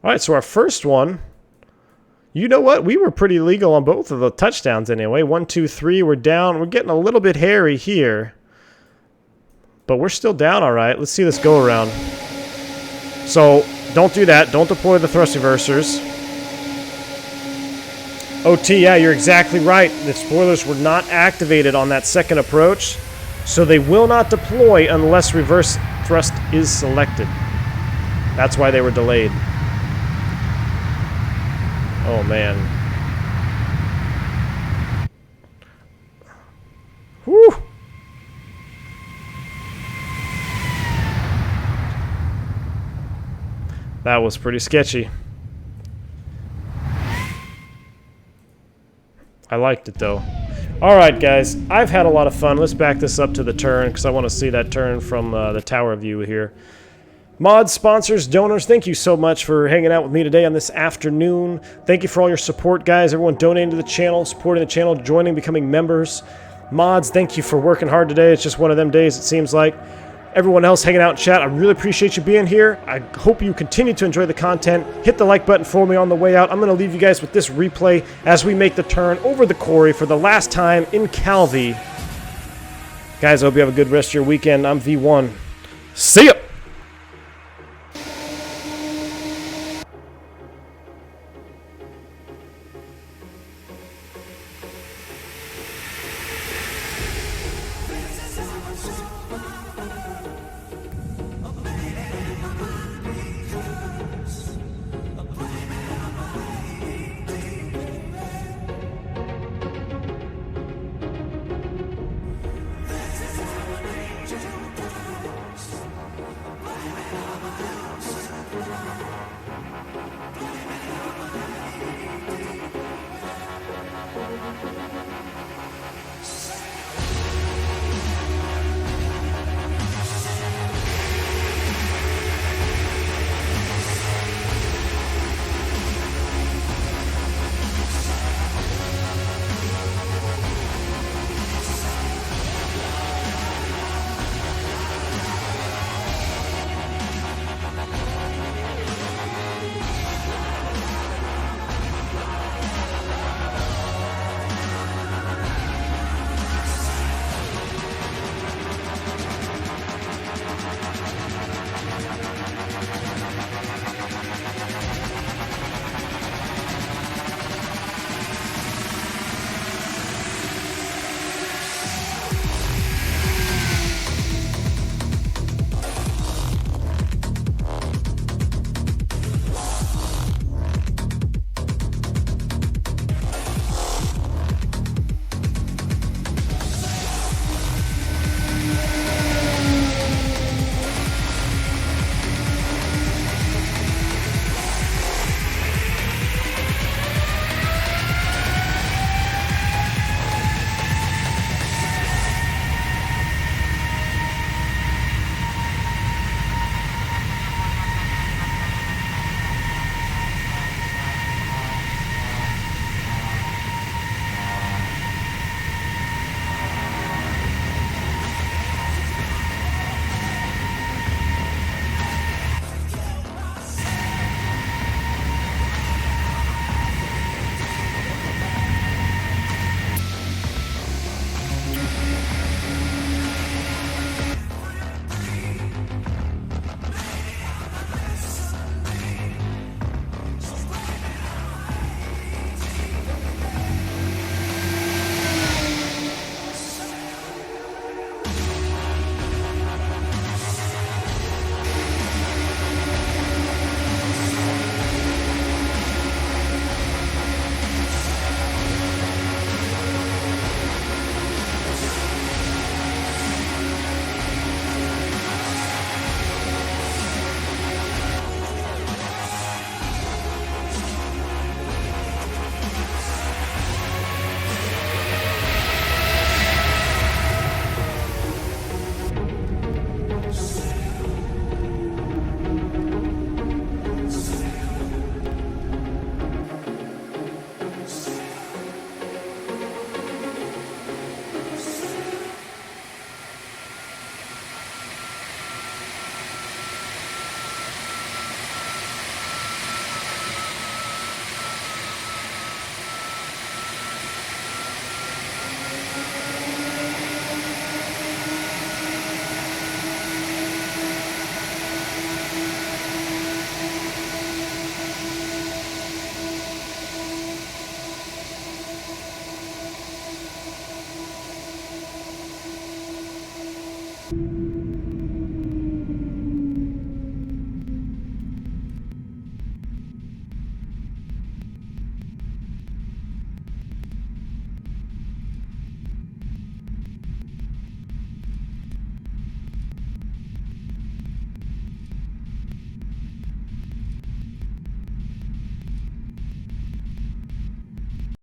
All right, so our first one, you know what? We were pretty legal on both of the touchdowns anyway. 1, 2, 3, we're down. We're getting a little bit hairy here. But we're still down all right. Let's see this go around. So, don't do that. Don't deploy the thrust reversers. OT, yeah, you're exactly right. The spoilers were not activated on that second approach, so they will not deploy unless reverse thrust is selected. That's why they were delayed. Oh, man. Whew. That was pretty sketchy. I liked it, though. All right, guys. I've had a lot of fun. Let's back this up to the turn, because I want to see that turn from the tower view here. Mods, sponsors, donors, thank you so much for hanging out with me today on this afternoon. Thank you for all your support, guys. Everyone donating to the channel, supporting the channel, joining, becoming members. Mods, thank you for working hard today. It's just one of them days, it seems like. Everyone else hanging out in chat, I really appreciate you being here. I hope you continue to enjoy the content. Hit the like button for me on the way out. I'm going to leave you guys with this replay as we make the turn over the quarry for the last time in Calvi. Guys, I hope you have a good rest of your weekend. I'm V1. See ya!